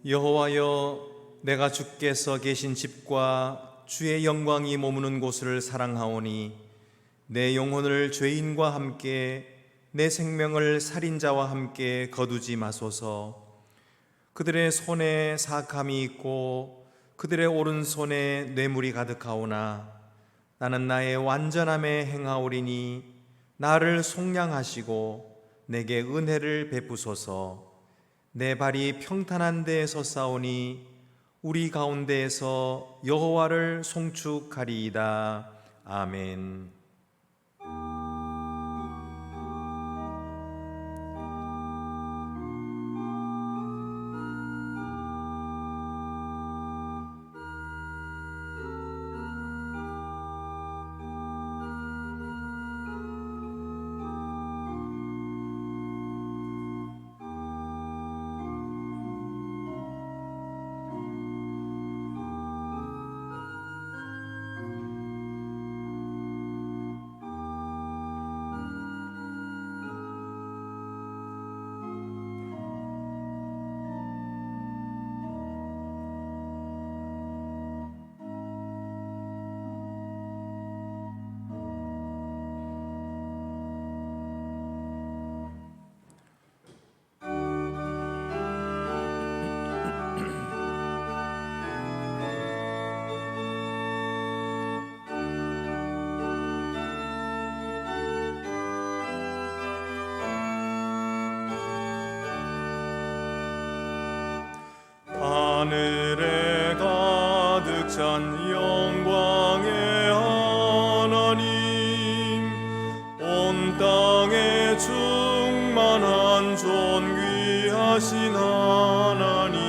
여호와여, 내가 주께서 계신 집과 주의 영광이 머무는 곳을 사랑하오니 내 영혼을 죄인과 함께 내 생명을 살인자와 함께 거두지 마소서. 그들의 손에 사악함이 있고 그들의 오른손에 뇌물이 가득하오나 나는 나의 완전함에 행하오리니 나를 속량하시고 내게 은혜를 베푸소서. 내 발이 평탄한 데에서 싸우니 우리 가운데에서 여호와를 송축하리이다. 아멘. 하늘에 가득 찬 영광의 하나님, 온 땅에 충만한 존귀하신 하나님,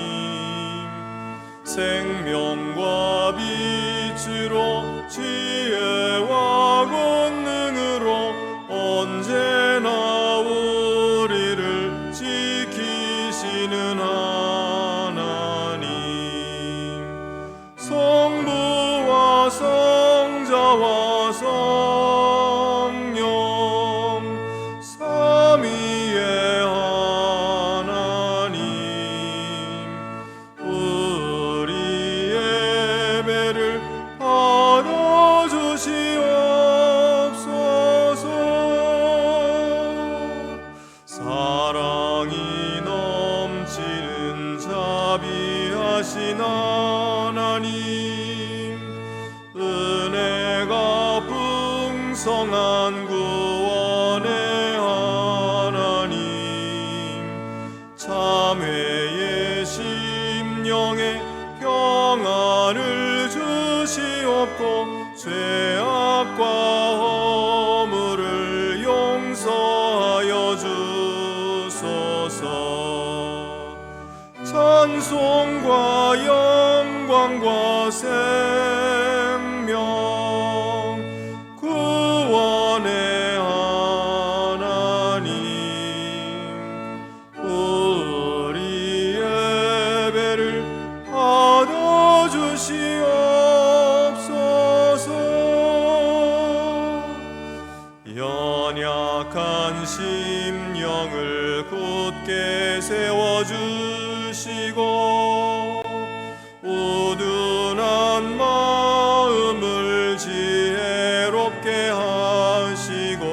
생명과 빛으로 지혜와 권능으로 언제나 우리를 지키시는 성부와 성자와 성령 삼위의 하나님, 우리 예배를 받아주시옵소서. 사랑이 넘치는 자비하신 하나님, 은혜가 풍성한 구원의 하나님, 참회의 심령에 평안을 주시옵고 죄악과 허물을 용서하여 주소서. 찬송과 영광과 생명, 구원의 하나님, 우리 예배를 받아주시옵소서. 연약한 심령을 굳게 세워주시고 우둔한 마음을 지혜롭게 하시고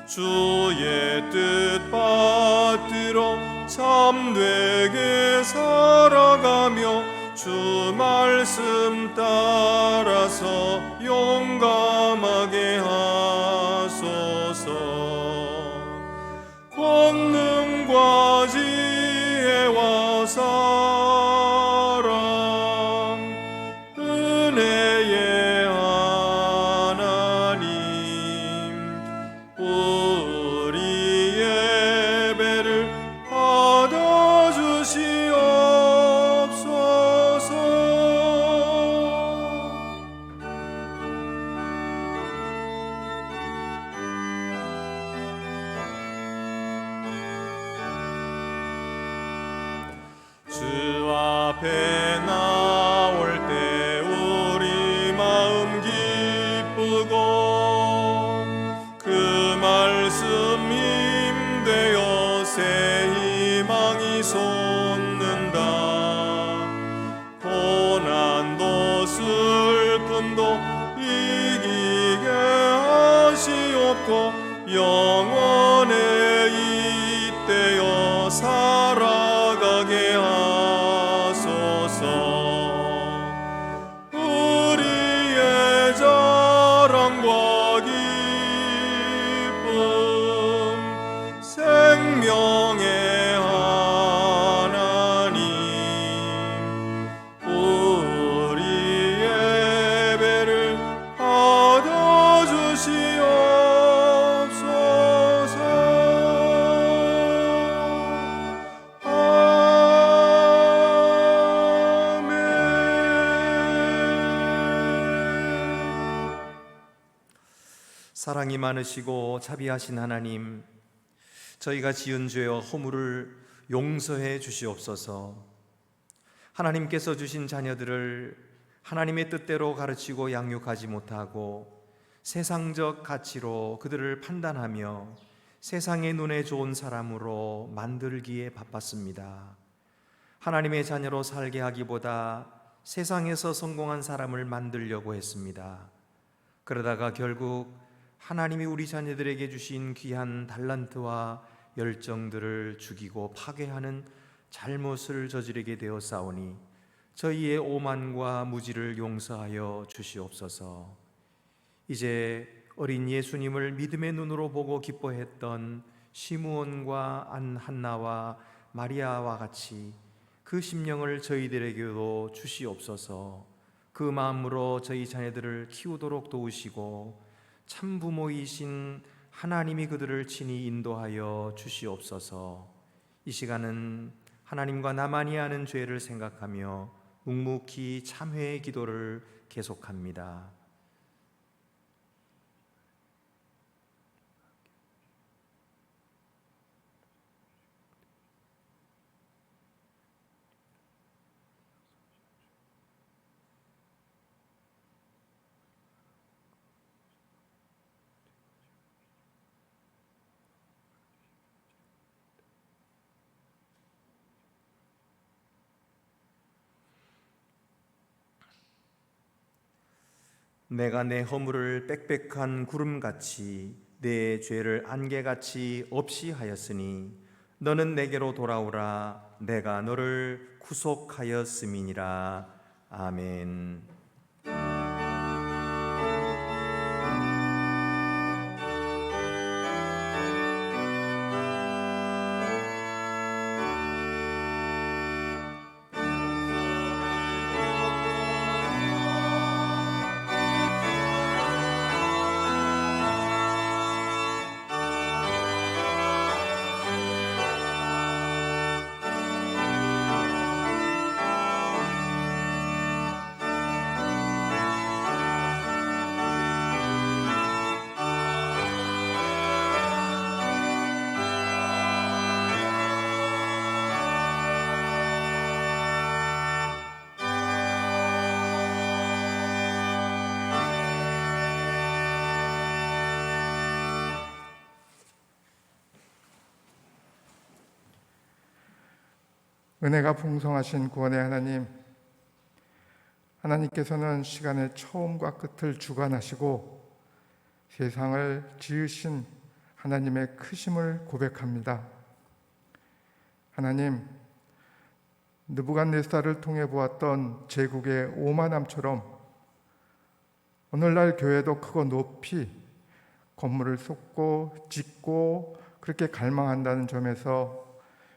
주의 뜻 받들어 참되게 살아가며 주 말씀 따라서 용감하게 하소서. 권능과 지혜와 사랑, 은혜의 하나님, 우리 예배를 받아주시옵소서. 주 앞에 나올 때 우리 마음 기쁘고 그 말씀 힘되어 새 희망이 솟는 영원에 잇대어 살아가게 하소서. 우리의 자랑과 기쁨 생명의 하나님, 우리 예배를 받아주시옵소서. 아멘. 사랑이 많으시고 자비하신 하나님, 저희가 지은 죄와 허물을 용서해 주시옵소서. 하나님께서 주신 자녀들을 하나님의 뜻대로 가르치고 양육하지 못하고 세상적 가치로 그들을 판단하며 세상의 눈에 좋은 사람으로 만들기에 바빴습니다. 하나님의 자녀로 살게 하기보다 세상에서 성공한 사람을 만들려고 했습니다. 그러다가 결국 하나님이 우리 자녀들에게 주신 귀한 달란트와 열정들을 죽이고 파괴하는 잘못을 저지르게 되었사오니 저희의 오만과 무지를 용서하여 주시옵소서. 이제 어린 예수님을 믿음의 눈으로 보고 기뻐했던 시므온과 한나와 마리아와 같이 그 심령을 저희들에게도 주시옵소서. 그 마음으로 저희 자녀들을 키우도록 도우시고 참 부모이신 하나님이 그들을 친히 인도하여 주시옵소서. 이 시간은 하나님과 나만이 아는 죄를 생각하며 묵묵히 참회의 기도를 계속합니다. 내가 내 허물을 빽빽한 구름같이 내 죄를 안개같이 없이 하였으니 너는 내게로 돌아오라. 내가 너를 구속하였음이니라. 아멘. 은혜가 풍성하신 구원의 하나님, 하나님께서는 시간의 처음과 끝을 주관하시고 세상을 지으신 하나님의 크심을 고백합니다. 하나님, 느부갓네살을 통해 보았던 제국의 오만함처럼 오늘날 교회도 크고 높이 건물을 쏟고 짓고 그렇게 갈망한다는 점에서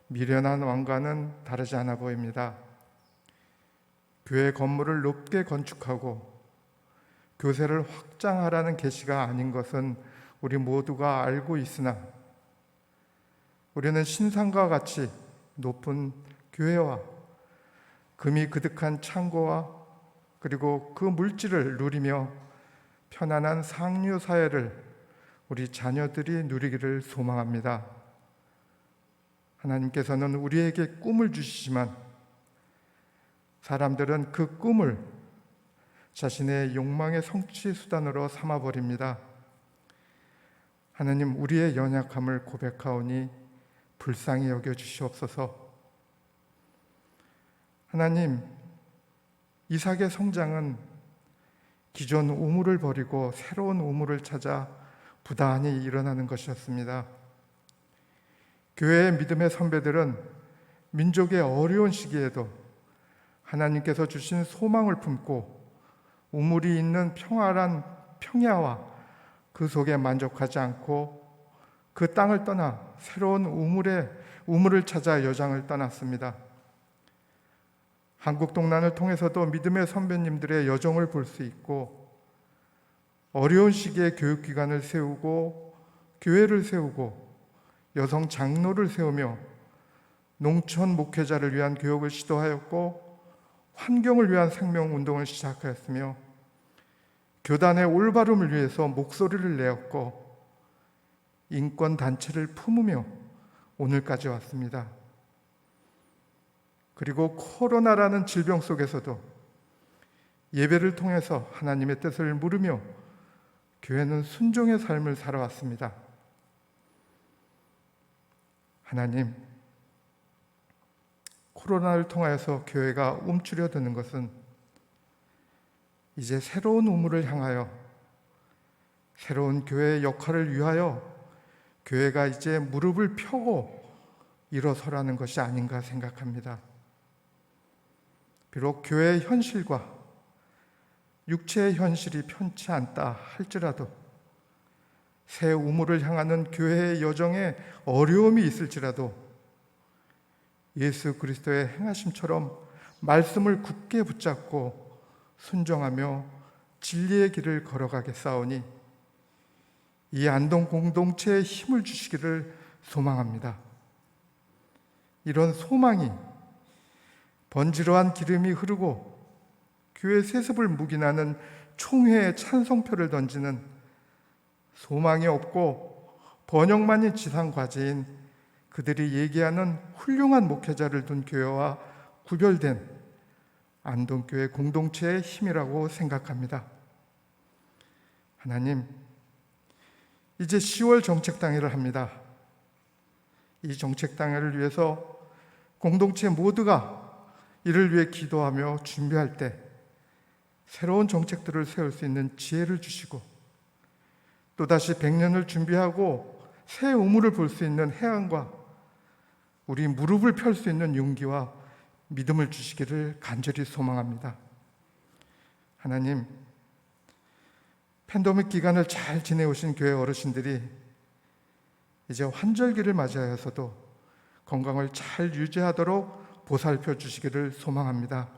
미련한 왕과는 다르지 않아 보입니다. 교회 건물을 높게 건축하고 교세를 확장하라는 계시가 아닌 것은 우리 모두가 알고 있으나 우리는 신상과 같이 높은 교회와 금이 그득한 창고와 그리고 그 물질을 누리며 편안한 상류 사회를 우리 자녀들이 누리기를 소망합니다. 하나님께서는 우리에게 꿈을 주시지만 사람들은 그 꿈을 자신의 욕망의 성취 수단으로 삼아버립니다. 하나님, 우리의 연약함을 고백하오니 불쌍히 여겨주시옵소서. 하나님, 이삭의 성장은 기존 우물을 버리고 새로운 우물을 찾아 부단히 일어나는 것이었습니다. 교회의 믿음의 선배들은 민족의 어려운 시기에도 하나님께서 주신 소망을 품고 우물이 있는 평화란 평야와 그 속에 만족하지 않고 그 땅을 떠나 새로운 우물을 찾아 여장을 떠났습니다. 한국 동란을 통해서도 믿음의 선배님들의 여정을 볼 수 있고, 어려운 시기에 교육기관을 세우고 교회를 세우고 여성 장로를 세우며 농촌 목회자를 위한 교육을 시도하였고, 환경을 위한 생명운동을 시작하였으며, 교단의 올바름을 위해서 목소리를 내었고, 인권단체를 품으며 오늘까지 왔습니다. 그리고 코로나라는 질병 속에서도 예배를 통해서 하나님의 뜻을 물으며 교회는 순종의 삶을 살아왔습니다. 하나님, 코로나를 통하여서 교회가 움츠려드는 것은 이제 새로운 우물을 향하여, 새로운 교회의 역할을 위하여 교회가 이제 무릎을 펴고 일어서라는 것이 아닌가 생각합니다. 비록 교회의 현실과 육체의 현실이 편치 않다 할지라도, 새 우물을 향하는 교회의 여정에 어려움이 있을지라도 예수 그리스도의 행하심처럼 말씀을 굳게 붙잡고 순종하며 진리의 길을 걸어가겠사오니 이 안동 공동체에 힘을 주시기를 소망합니다. 이런 소망이 번지르한 기름이 흐르고 교회 세습을 묵인하는 총회의 찬송표를 던지는 소망이 없고 번영만이 지상과제인 그들이 얘기하는 훌륭한 목회자를 둔 교회와 구별된 안동교회 공동체의 힘이라고 생각합니다. 하나님, 이제 10월 정책당회를 합니다. 이 정책당회를 위해서 공동체 모두가 이를 위해 기도하며 준비할 때 새로운 정책들을 세울 수 있는 지혜를 주시고, 또다시 100년을 준비하고 새 우물을 볼 수 있는 해안과 우리 무릎을 펼 수 있는 용기와 믿음을 주시기를 간절히 소망합니다. 하나님, 팬데믹 기간을 잘 지내오신 교회 어르신들이 이제 환절기를 맞이하여서도 건강을 잘 유지하도록 보살펴 주시기를 소망합니다.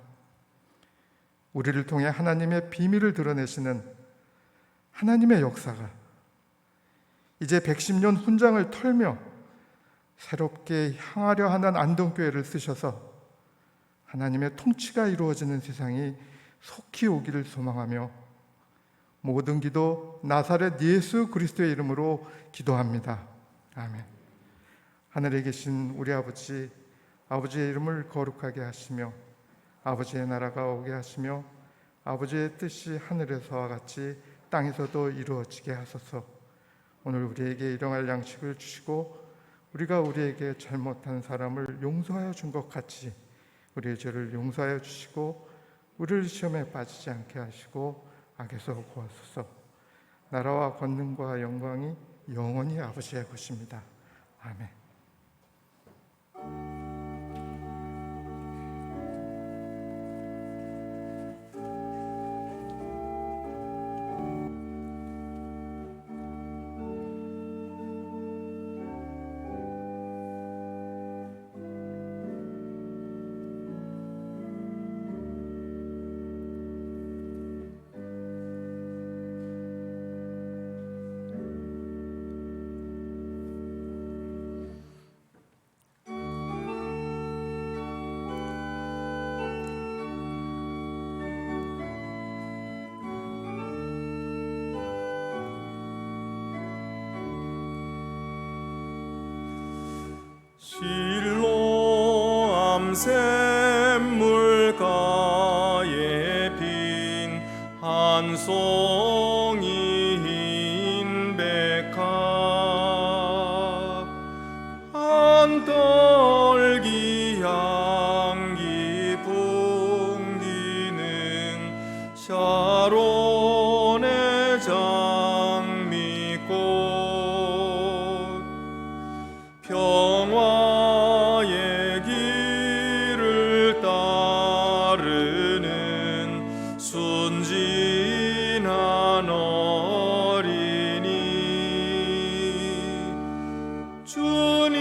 우리를 통해 하나님의 비밀을 드러내시는 하나님의 역사가 이제 110년 훈장을 털며 새롭게 향하려 하는 안동교회를 쓰셔서 하나님의 통치가 이루어지는 세상이 속히 오기를 소망하며 모든 기도 나사렛 예수 그리스도의 이름으로 기도합니다. 아멘. 하늘에 계신 우리 아버지, 아버지의 이름을 거룩하게 하시며 아버지의 나라가 오게 하시며 아버지의 뜻이 하늘에서와 같이 땅에서도 이루어지게 하소서. 오늘 우리에게 일용할 양식을 주시고 우리가 우리에게 잘못한 사람을 용서하여 준 것 같이 우리의 죄를 용서하여 주시고 우리를 시험에 빠지지 않게 하시고 악에서 구하소서. 나라와 권능과 영광이 영원히 아버지의 것입니다. 아멘. 실로암 샘물가에 핀 한 송이인 백합, 한 떨기 향기 풍기는 샤론의 장미꽃, 평화의 길을 따르는 순진한 어린이 주님을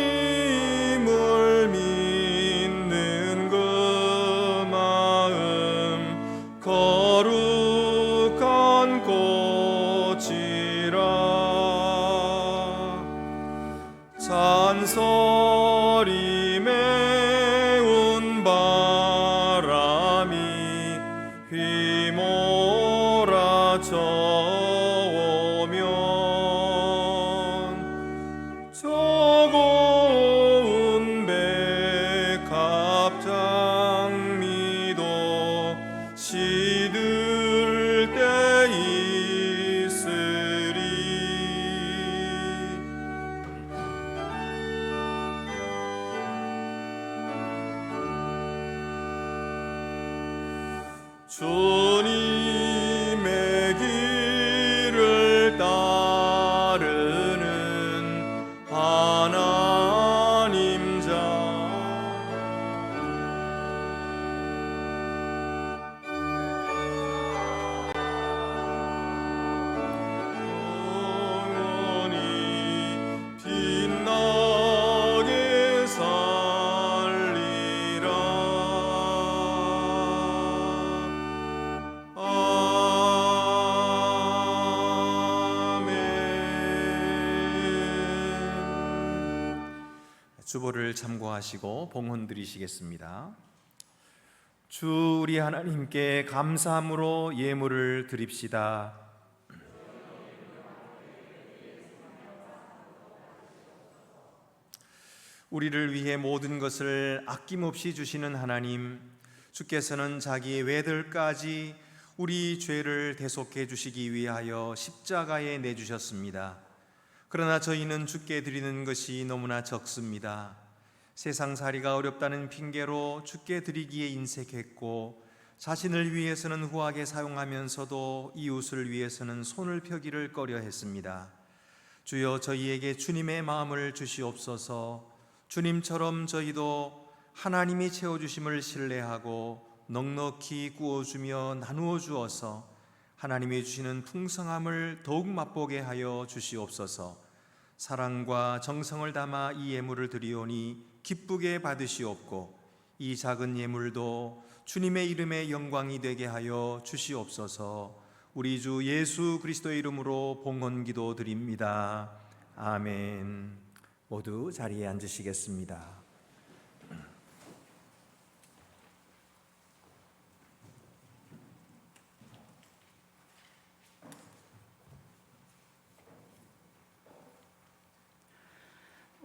믿는 그 마음 거룩한 꽃이라 잔소리 매운 바람이 휘몰아쳐 오면 저 고운 백합장미도 시들 때 있으리. 주님의 길을 따르는 하나님 자 영원히 빛나게 살리라. 주보를 참고하시고 봉헌 드리시겠습니다. 주 우리 하나님께 감사함으로 예물을 드립시다. 우리를 위해 모든 것을 아낌없이 주시는 하나님, 주께서는 자기의 외들까지 우리 죄를 대속해 주시기 위하여 십자가에 내주셨습니다. 그러나 저희는 주께 드리는 것이 너무나 적습니다. 세상살이가 어렵다는 핑계로 주께 드리기에 인색했고, 자신을 위해서는 후하게 사용하면서도 이웃을 위해서는 손을 펴기를 꺼려했습니다. 주여, 저희에게 주님의 마음을 주시옵소서. 주님처럼 저희도 하나님이 채워주심을 신뢰하고 넉넉히 구워주며 나누어 주어서 하나님이 주시는 풍성함을 더욱 맛보게 하여 주시옵소서. 사랑과 정성을 담아 이 예물을 드리오니 기쁘게 받으시옵고, 이 작은 예물도 주님의 이름의 영광이 되게 하여 주시옵소서. 우리 주 예수 그리스도의 이름으로 봉헌 기도 드립니다. 아멘. 모두 자리에 앉으시겠습니다.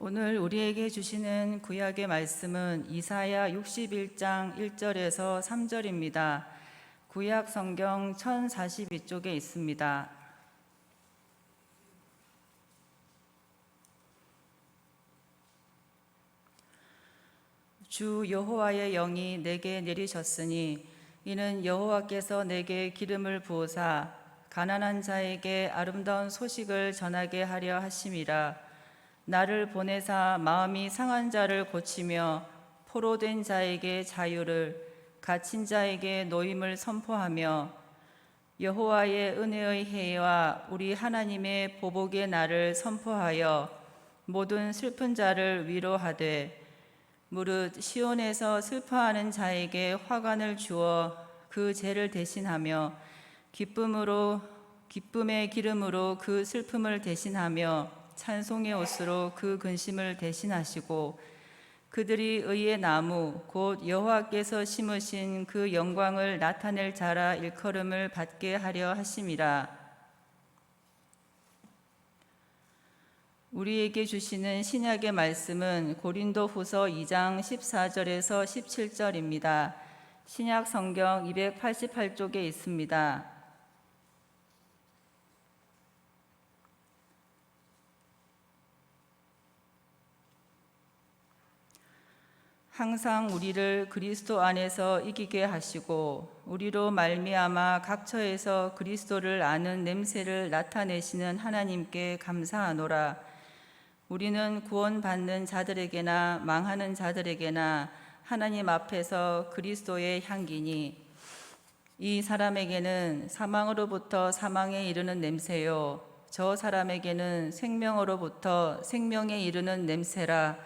오늘 우리에게 주시는 구약의 말씀은 이사야 61장 1절에서 3절입니다. 구약 성경 1042쪽에 있습니다. 주 여호와의 영이 내게 내리셨으니 이는 여호와께서 내게 기름을 부으사 가난한 자에게 아름다운 소식을 전하게 하려 하심이라. 나를 보내사 마음이 상한 자를 고치며 포로된 자에게 자유를, 갇힌 자에게 노임을 선포하며 여호와의 은혜의 해와 우리 하나님의 보복의 날을 선포하여 모든 슬픈 자를 위로하되, 무릇 시온에서 슬퍼하는 자에게 화관을 주어 그 죄를 대신하며 기쁨의 기름으로 그 슬픔을 대신하며 찬송의 옷으로 그 근심을 대신하시고, 그들이 의의 나무 곧 여호와께서 심으신 그 영광을 나타낼 자라 일컬음을 받게 하려 하심이라. 우리에게 주시는 신약의 말씀은 고린도후서 2장 14절에서 17절입니다. 신약 성경 288쪽에 있습니다. 항상 우리를 그리스도 안에서 이기게 하시고 우리로 말미암아 각처에서 그리스도를 아는 냄새를 나타내시는 하나님께 감사하노라. 우리는 구원받는 자들에게나 망하는 자들에게나 하나님 앞에서 그리스도의 향기니 이 사람에게는 사망으로부터 사망에 이르는 냄새요 저 사람에게는 생명으로부터 생명에 이르는 냄새라.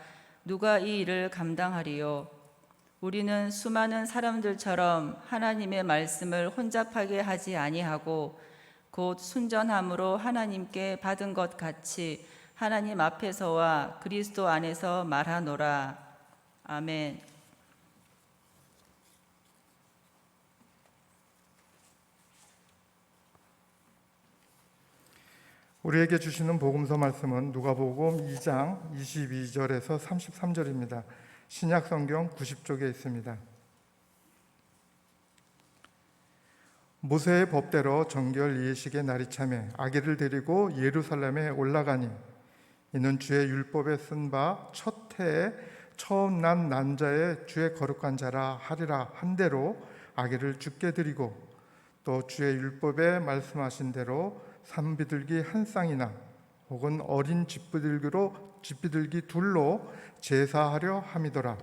누가 이 일을 감당하리요? 우리는 수많은 사람들처럼 하나님의 말씀을 혼잡하게 하지 아니하고 곧 순전함으로 하나님께 받은 것 같이 하나님 앞에서와 그리스도 안에서 말하노라. 아멘. 우리에게 주시는 복음서 말씀은 누가복음 2장 22절에서 33절입니다. 신약 성경 90쪽에 있습니다. 모세의 법대로 정결 예식의 날이 차매 아기를 데리고 예루살렘에 올라가니 이는 주의 율법에 쓴 바 첫 해에 처음 난 난자의 주의 거룩한 자라 하리라 한 대로 아기를 주께 드리고 또 주의 율법에 말씀하신 대로 산비둘기 한 쌍이나 혹은 어린 집비둘기 둘로 제사하려 함이더라.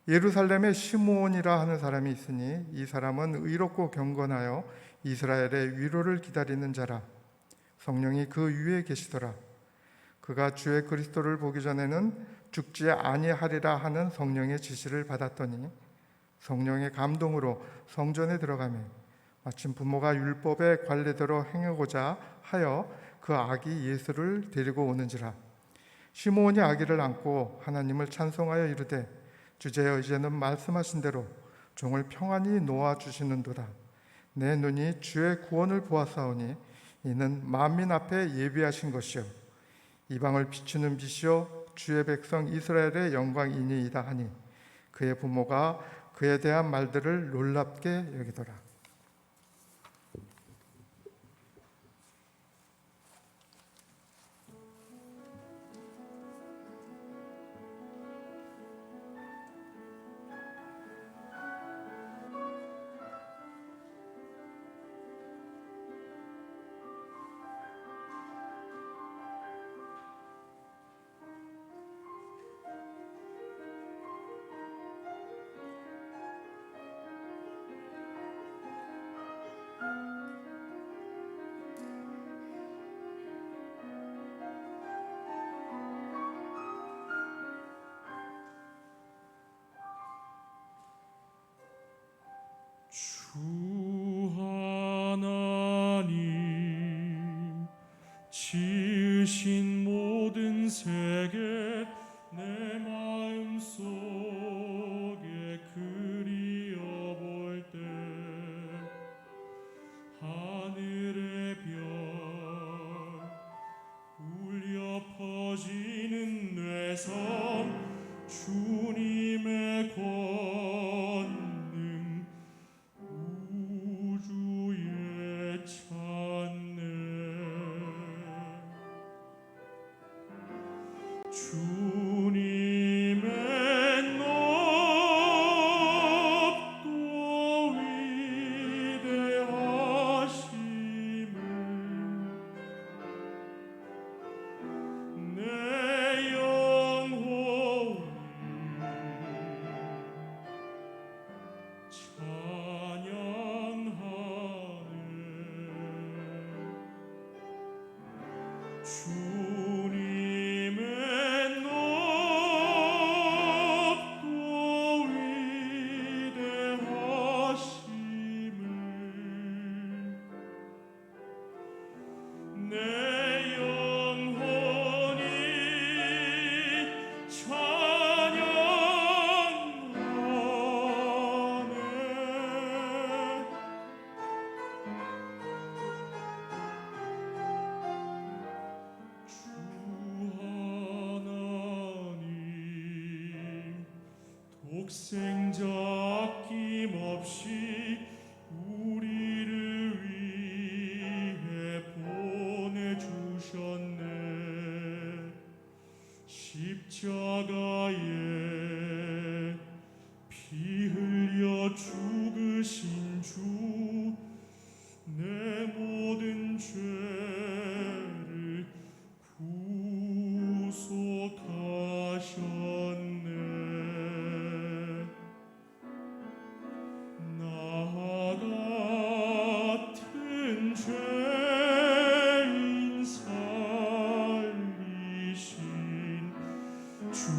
예루살렘에 시므온이라 하는 사람이 있으니 이 사람은 의롭고 경건하여 이스라엘의 위로를 기다리는 자라. 성령이 그 위에 계시더라. 그가 주의 그리스도를 보기 전에는 죽지 아니하리라 하는 성령의 지시를 받았더니 성령의 감동으로 성전에 들어가매 마침 부모가 율법의 관례대로 행하고자 하여 그 아기 예수를 데리고 오는지라. 시므온이 아기를 안고 하나님을 찬송하여 이르되 주제여 이제는 말씀하신 대로 종을 평안히 놓아주시는도다. 내 눈이 주의 구원을 보았사오니 이는 만민 앞에 예비하신 것이요 이방을 비추는 빛이요 주의 백성 이스라엘의 영광이니이다 하니 그의 부모가 그에 대한 말들을 놀랍게 여기더라. 주 하나님 지으신 모든 세계 내 마음속에 그리어볼 때 하늘의 별 울려 퍼지는 뇌성 주님의 권능 우주에 찾네. 주님의 높고 위대하심을 내 영혼이 찬양하네. 주님의 높고 위대하심을 내 영혼이 찬양하네. 주 하나님 독생자 아낌없이 우리를 위해 보내주셨네. 십자가에 피 흘려 죽으신 주 내 모든 죄를 구원하셨네. 주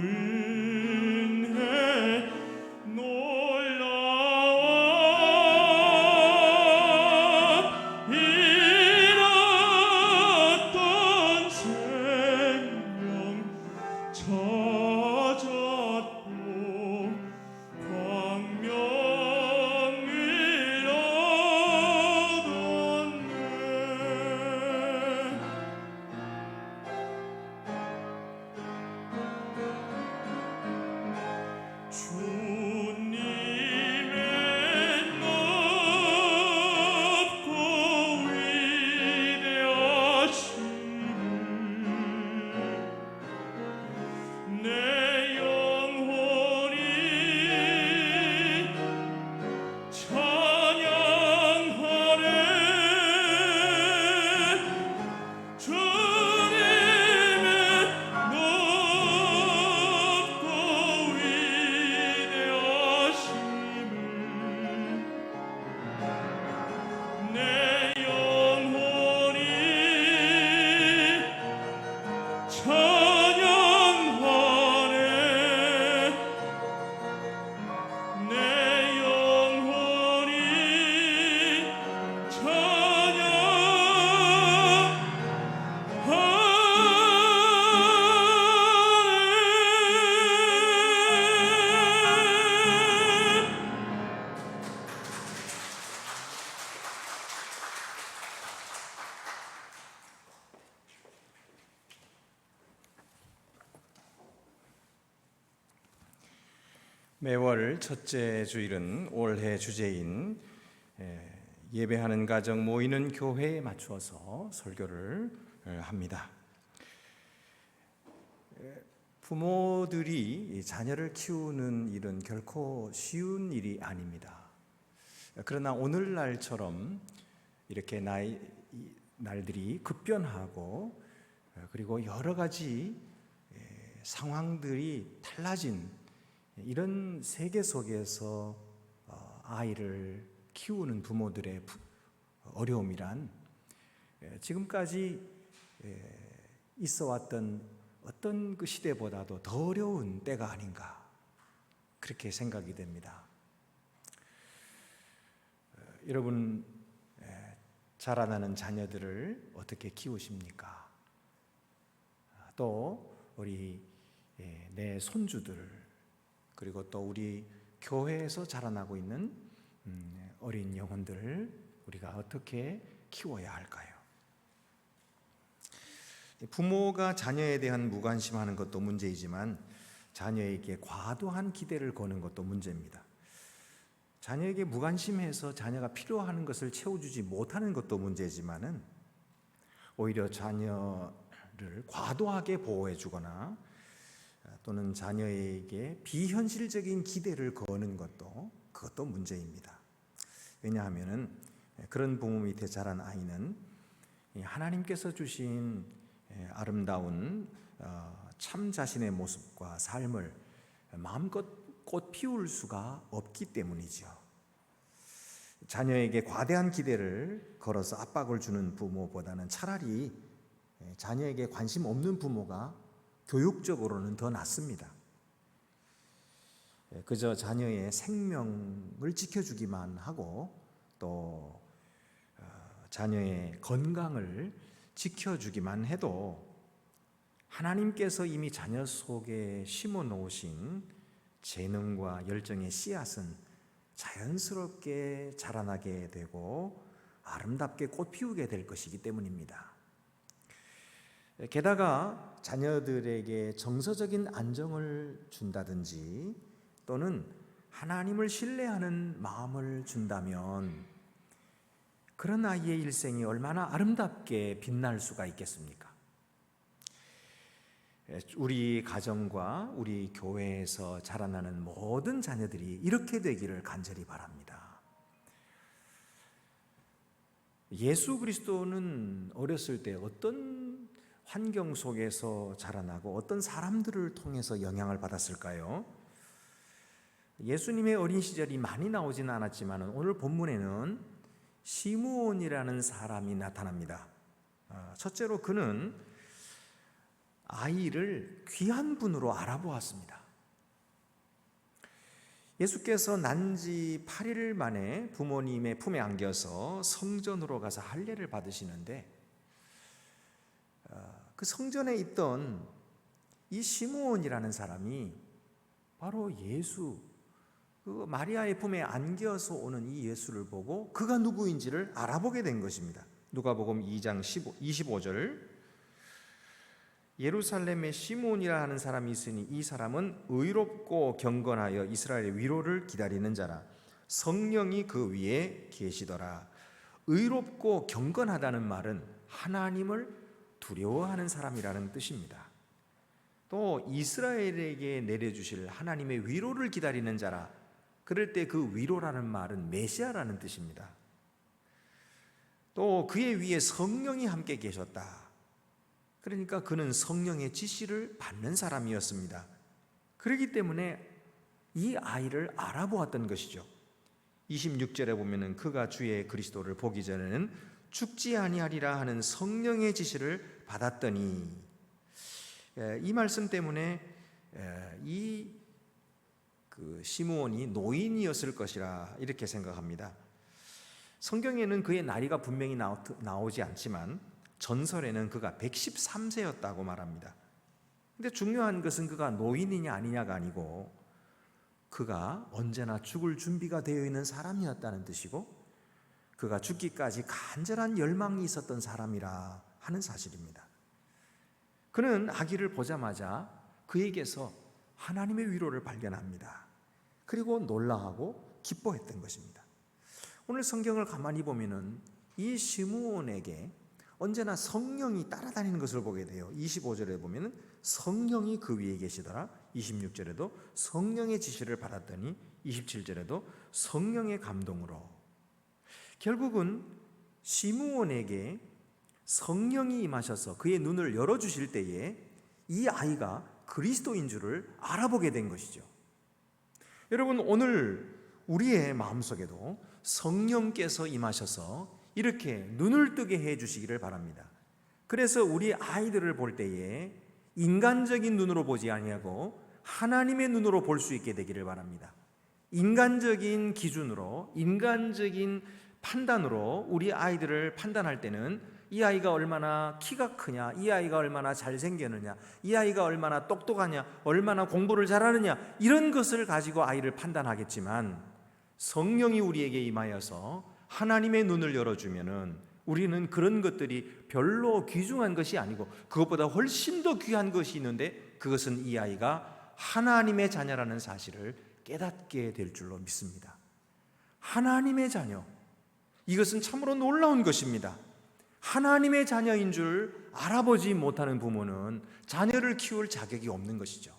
은혜 놀라워 잃었던 생명 찾았고 광명을 얻었네. 주님의 높고 위대하심을 내 영혼이 찬양하네. 주님의 높고 위대하심을 내 영혼이 찬양하네. 내 영혼이 찬양하네. 매월 첫째 주일은 올해 주제인 예배하는 가정 모이는 교회에 맞추어서 설교를 합니다. 부모들이 자녀를 키우는 일은 결코 쉬운 일이 아닙니다. 그러나 오늘날처럼 이렇게 날들이 급변하고 그리고 여러 가지 상황들이 달라진 이런 세계 속에서 아이를 키우는 부모들의 어려움이란 지금까지 있어왔던 어떤 그 시대보다도 더 어려운 때가 아닌가 그렇게 생각이 됩니다. 여러분 자라나는 자녀들을 어떻게 키우십니까? 또 우리 내 손주들 그리고 또 우리 교회에서 자라나고 있는 어린 영혼들을 우리가 어떻게 키워야 할까요? 부모가 자녀에 대한 무관심하는 것도 문제이지만 자녀에게 과도한 기대를 거는 것도 문제입니다. 자녀에게 무관심해서 자녀가 필요하는 것을 채워주지 못하는 것도 문제지만은 오히려 자녀를 과도하게 보호해주거나 또는 자녀에게 비현실적인 기대를 거는 그것도 문제입니다. 왜냐하면은 그런 부모 밑에 자란 아이는 하나님께서 주신 아름다운 참 자신의 모습과 삶을 마음껏 꽃 피울 수가 없기 때문이죠. 자녀에게 과대한 기대를 걸어서 압박을 주는 부모보다는 차라리 자녀에게 관심 없는 부모가 교육적으로는 더 낫습니다. 그저 자녀의 생명을 지켜주기만 하고 또 자녀의 건강을 지켜주기만 해도 하나님께서 이미 자녀 속에 심어 놓으신 재능과 열정의 씨앗은 자연스럽게 자라나게 되고 아름답게 꽃 피우게 될 것이기 때문입니다. 게다가 자녀들에게 정서적인 안정을 준다든지 또는 하나님을 신뢰하는 마음을 준다면 그런 아이의 일생이 얼마나 아름답게 빛날 수가 있겠습니까? 우리 가정과 우리 교회에서 자라나는 모든 자녀들이 이렇게 되기를 간절히 바랍니다. 예수 그리스도는 어렸을 때 어떤 환경 속에서 자라나고 어떤 사람들을 통해서 영향을 받았을까요? 예수님의 어린 시절이 많이 나오지는 않았지만 오늘 본문에는 시므온이라는 사람이 나타납니다. 첫째로 그는 아이를 귀한 분으로 알아보았습니다. 예수께서 난지 8일 만에 부모님의 품에 안겨서 성전으로 가서 할례를 받으시는데 그 성전에 있던 이 시므온이라는 사람이 바로 예수, 그 마리아의 품에 안겨서 오는 이 예수를 보고 그가 누구인지를 알아보게 된 것입니다. 누가복음 2장 25절, 예루살렘에 시므온이라 하는 사람이 있으니 이 사람은 의롭고 경건하여 이스라엘의 위로를 기다리는 자라. 성령이 그 위에 계시더라. 의롭고 경건하다는 말은 하나님을 두려워하는 사람이라는 뜻입니다. 또 이스라엘에게 내려주실 하나님의 위로를 기다리는 자라. 그럴 때 그 위로라는 말은 메시아라는 뜻입니다. 또 그의 위에 성령이 함께 계셨다. 그러니까 그는 성령의 지시를 받는 사람이었습니다. 그렇기 때문에 이 아이를 알아보았던 것이죠. 26절에 보면은 그가 주의 그리스도를 보기 전에는 죽지 아니하리라 하는 성령의 지시를 받았더니, 이 말씀 때문에 이 시므온이 노인이었을 것이라 이렇게 생각합니다. 성경에는 그의 나이가 분명히 나오지 않지만 전설에는 그가 113세였다고 말합니다. 근데 중요한 것은 그가 노인이냐 아니냐가 아니고 그가 언제나 죽을 준비가 되어 있는 사람이었다는 뜻이고, 그가 죽기까지 간절한 열망이 있었던 사람이라 하는 사실입니다. 그는 아기를 보자마자 그에게서 하나님의 위로를 발견합니다. 그리고 놀라하고 기뻐했던 것입니다. 오늘 성경을 가만히 보면은 이 시므온에게 언제나 성령이 따라다니는 것을 보게 돼요. 25절에 보면은 성령이 그 위에 계시더라. 26절에도 성령의 지시를 받았더니 27절에도 성령의 감동으로. 결국은 시므온에게 성령이 임하셔서 그의 눈을 열어주실 때에 이 아이가 그리스도인 줄을 알아보게 된 것이죠. 여러분, 오늘 우리의 마음속에도 성령께서 임하셔서 이렇게 눈을 뜨게 해 주시기를 바랍니다. 그래서 우리 아이들을 볼 때에 인간적인 눈으로 보지 아니하고 하나님의 눈으로 볼 수 있게 되기를 바랍니다. 인간적인 기준으로, 인간적인 판단으로 우리 아이들을 판단할 때는 이 아이가 얼마나 키가 크냐, 이 아이가 얼마나 잘생겼느냐, 이 아이가 얼마나 똑똑하냐, 얼마나 공부를 잘하느냐, 이런 것을 가지고 아이를 판단하겠지만 성령이 우리에게 임하여서 하나님의 눈을 열어주면은 우리는 그런 것들이 별로 귀중한 것이 아니고 그것보다 훨씬 더 귀한 것이 있는데, 그것은 이 아이가 하나님의 자녀라는 사실을 깨닫게 될 줄로 믿습니다. 하나님의 자녀, 이것은 참으로 놀라운 것입니다. 하나님의 자녀인 줄 알아보지 못하는 부모는 자녀를 키울 자격이 없는 것이죠.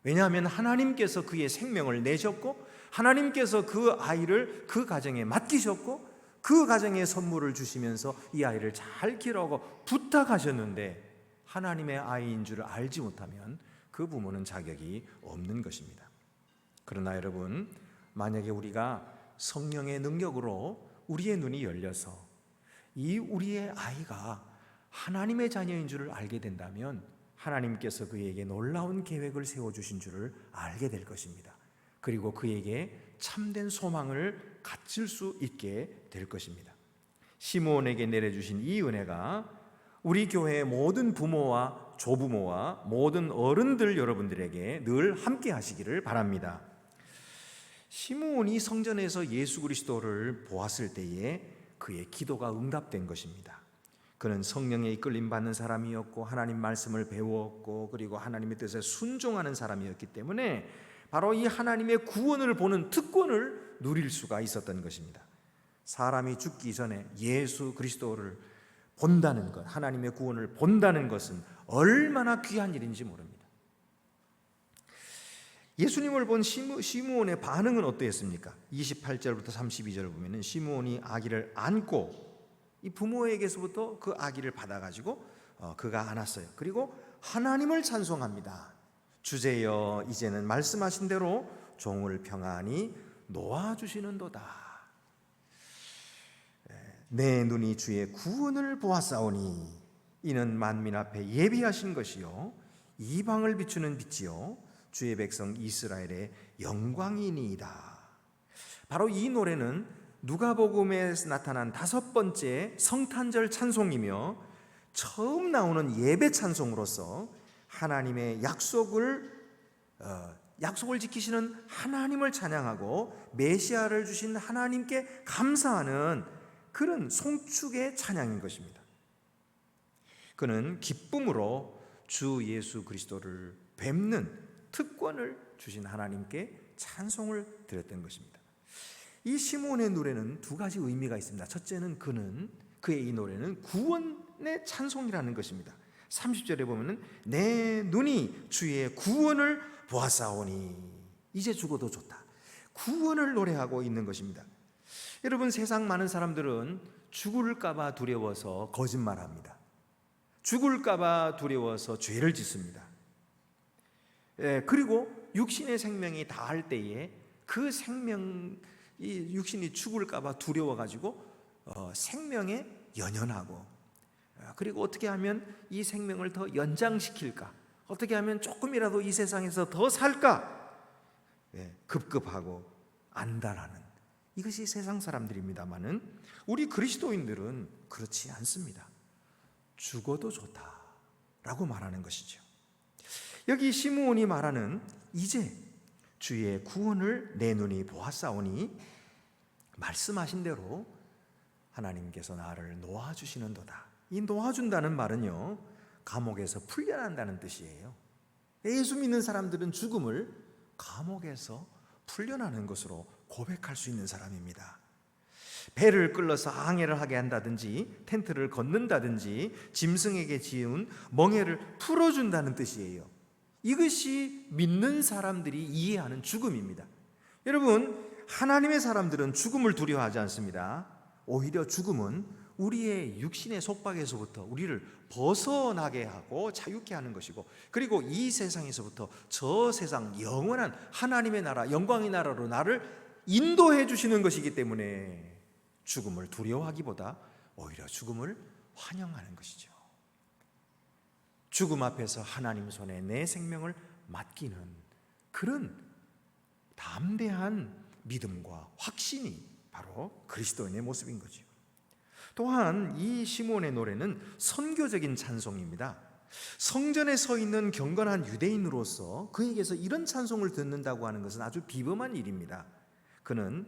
왜냐하면 하나님께서 그의 생명을 내셨고 하나님께서 그 아이를 그 가정에 맡기셨고 그 가정에 선물을 주시면서 이 아이를 잘 키우라고 부탁하셨는데, 하나님의 아이인 줄 알지 못하면 그 부모는 자격이 없는 것입니다. 그러나 여러분, 만약에 우리가 성령의 능력으로 우리의 눈이 열려서 이 우리의 아이가 하나님의 자녀인 줄을 알게 된다면 하나님께서 그에게 놀라운 계획을 세워주신 줄을 알게 될 것입니다. 그리고 그에게 참된 소망을 갖출 수 있게 될 것입니다. 시므온에게 내려주신 이 은혜가 우리 교회의 모든 부모와 조부모와 모든 어른들 여러분들에게 늘 함께 하시기를 바랍니다. 시므온이 성전에서 예수 그리스도를 보았을 때에 그의 기도가 응답된 것입니다. 그는 성령에 이끌림 받는 사람이었고 하나님 말씀을 배웠고 그리고 하나님의 뜻에 순종하는 사람이었기 때문에 바로 이 하나님의 구원을 보는 특권을 누릴 수가 있었던 것입니다. 사람이 죽기 전에 예수 그리스도를 본다는 것, 하나님의 구원을 본다는 것은 얼마나 귀한 일인지 모릅니다. 예수님을 본 시므온의 반응은 어떠했습니까? 28절부터 32절을 보면 시므온이 아기를 안고 이 부모에게서부터 그 아기를 받아가지고 그가 안았어요. 그리고 하나님을 찬송합니다. 주제여 이제는 말씀하신 대로 종을 평안히 놓아주시는도다. 내 눈이 주의 구원을 보았사오니 이는 만민 앞에 예비하신 것이요 이방을 비추는 빛이요 주의 백성 이스라엘의 영광이니이다. 바로 이 노래는 누가복음에 나타난 5번째 성탄절 찬송이며 처음 나오는 예배 찬송으로서 하나님의 약속을 지키시는 하나님을 찬양하고 메시아를 주신 하나님께 감사하는 그런 송축의 찬양인 것입니다. 그는 기쁨으로 주 예수 그리스도를 뵙는 특권을 주신 하나님께 찬송을 드렸던 것입니다. 이 시므온의 노래는 2가지 의미가 있습니다. 첫째는 그의 이 노래는 구원의 찬송이라는 것입니다. 30절에 보면은 내 눈이 주의 구원을 보았사오니 이제 죽어도 좋다. 구원을 노래하고 있는 것입니다. 여러분, 세상 많은 사람들은 죽을까봐 두려워서 거짓말합니다. 죽을까봐 두려워서 죄를 짓습니다. 그리고 육신의 생명이 다할 때에 그 이 육신이 죽을까봐 두려워가지고 생명에 연연하고, 그리고 어떻게 하면 이 생명을 더 연장시킬까, 어떻게 하면 조금이라도 이 세상에서 더 살까 급급하고 안달하는, 이것이 세상 사람들입니다마는 우리 그리스도인들은 그렇지 않습니다. 죽어도 좋다라고 말하는 것이죠. 여기 시므온이 말하는 이제 주의 구원을 내 눈이 보았사오니, 말씀하신 대로 하나님께서 나를 놓아주시는도다. 이 놓아준다는 말은요, 감옥에서 풀려난다는 뜻이에요. 예수 믿는 사람들은 죽음을 감옥에서 풀려나는 것으로 고백할 수 있는 사람입니다. 배를 끌어서 항해를 하게 한다든지, 텐트를 걷는다든지, 짐승에게 지은 멍에를 풀어준다는 뜻이에요. 이것이 믿는 사람들이 이해하는 죽음입니다. 여러분, 하나님의 사람들은 죽음을 두려워하지 않습니다. 오히려 죽음은 우리의 육신의 속박에서부터 우리를 벗어나게 하고 자유케 하는 것이고, 그리고 이 세상에서부터 저 세상 영원한 하나님의 나라, 영광의 나라로 나를 인도해 주시는 것이기 때문에 죽음을 두려워하기보다 오히려 죽음을 환영하는 것이죠. 죽음 앞에서 하나님 손에 내 생명을 맡기는 그런 담대한 믿음과 확신이 바로 그리스도인의 모습인 거죠. 또한 이 시므온의 노래는 선교적인 찬송입니다. 성전에 서 있는 경건한 유대인으로서 그에게서 이런 찬송을 듣는다고 하는 것은 아주 비범한 일입니다. 그는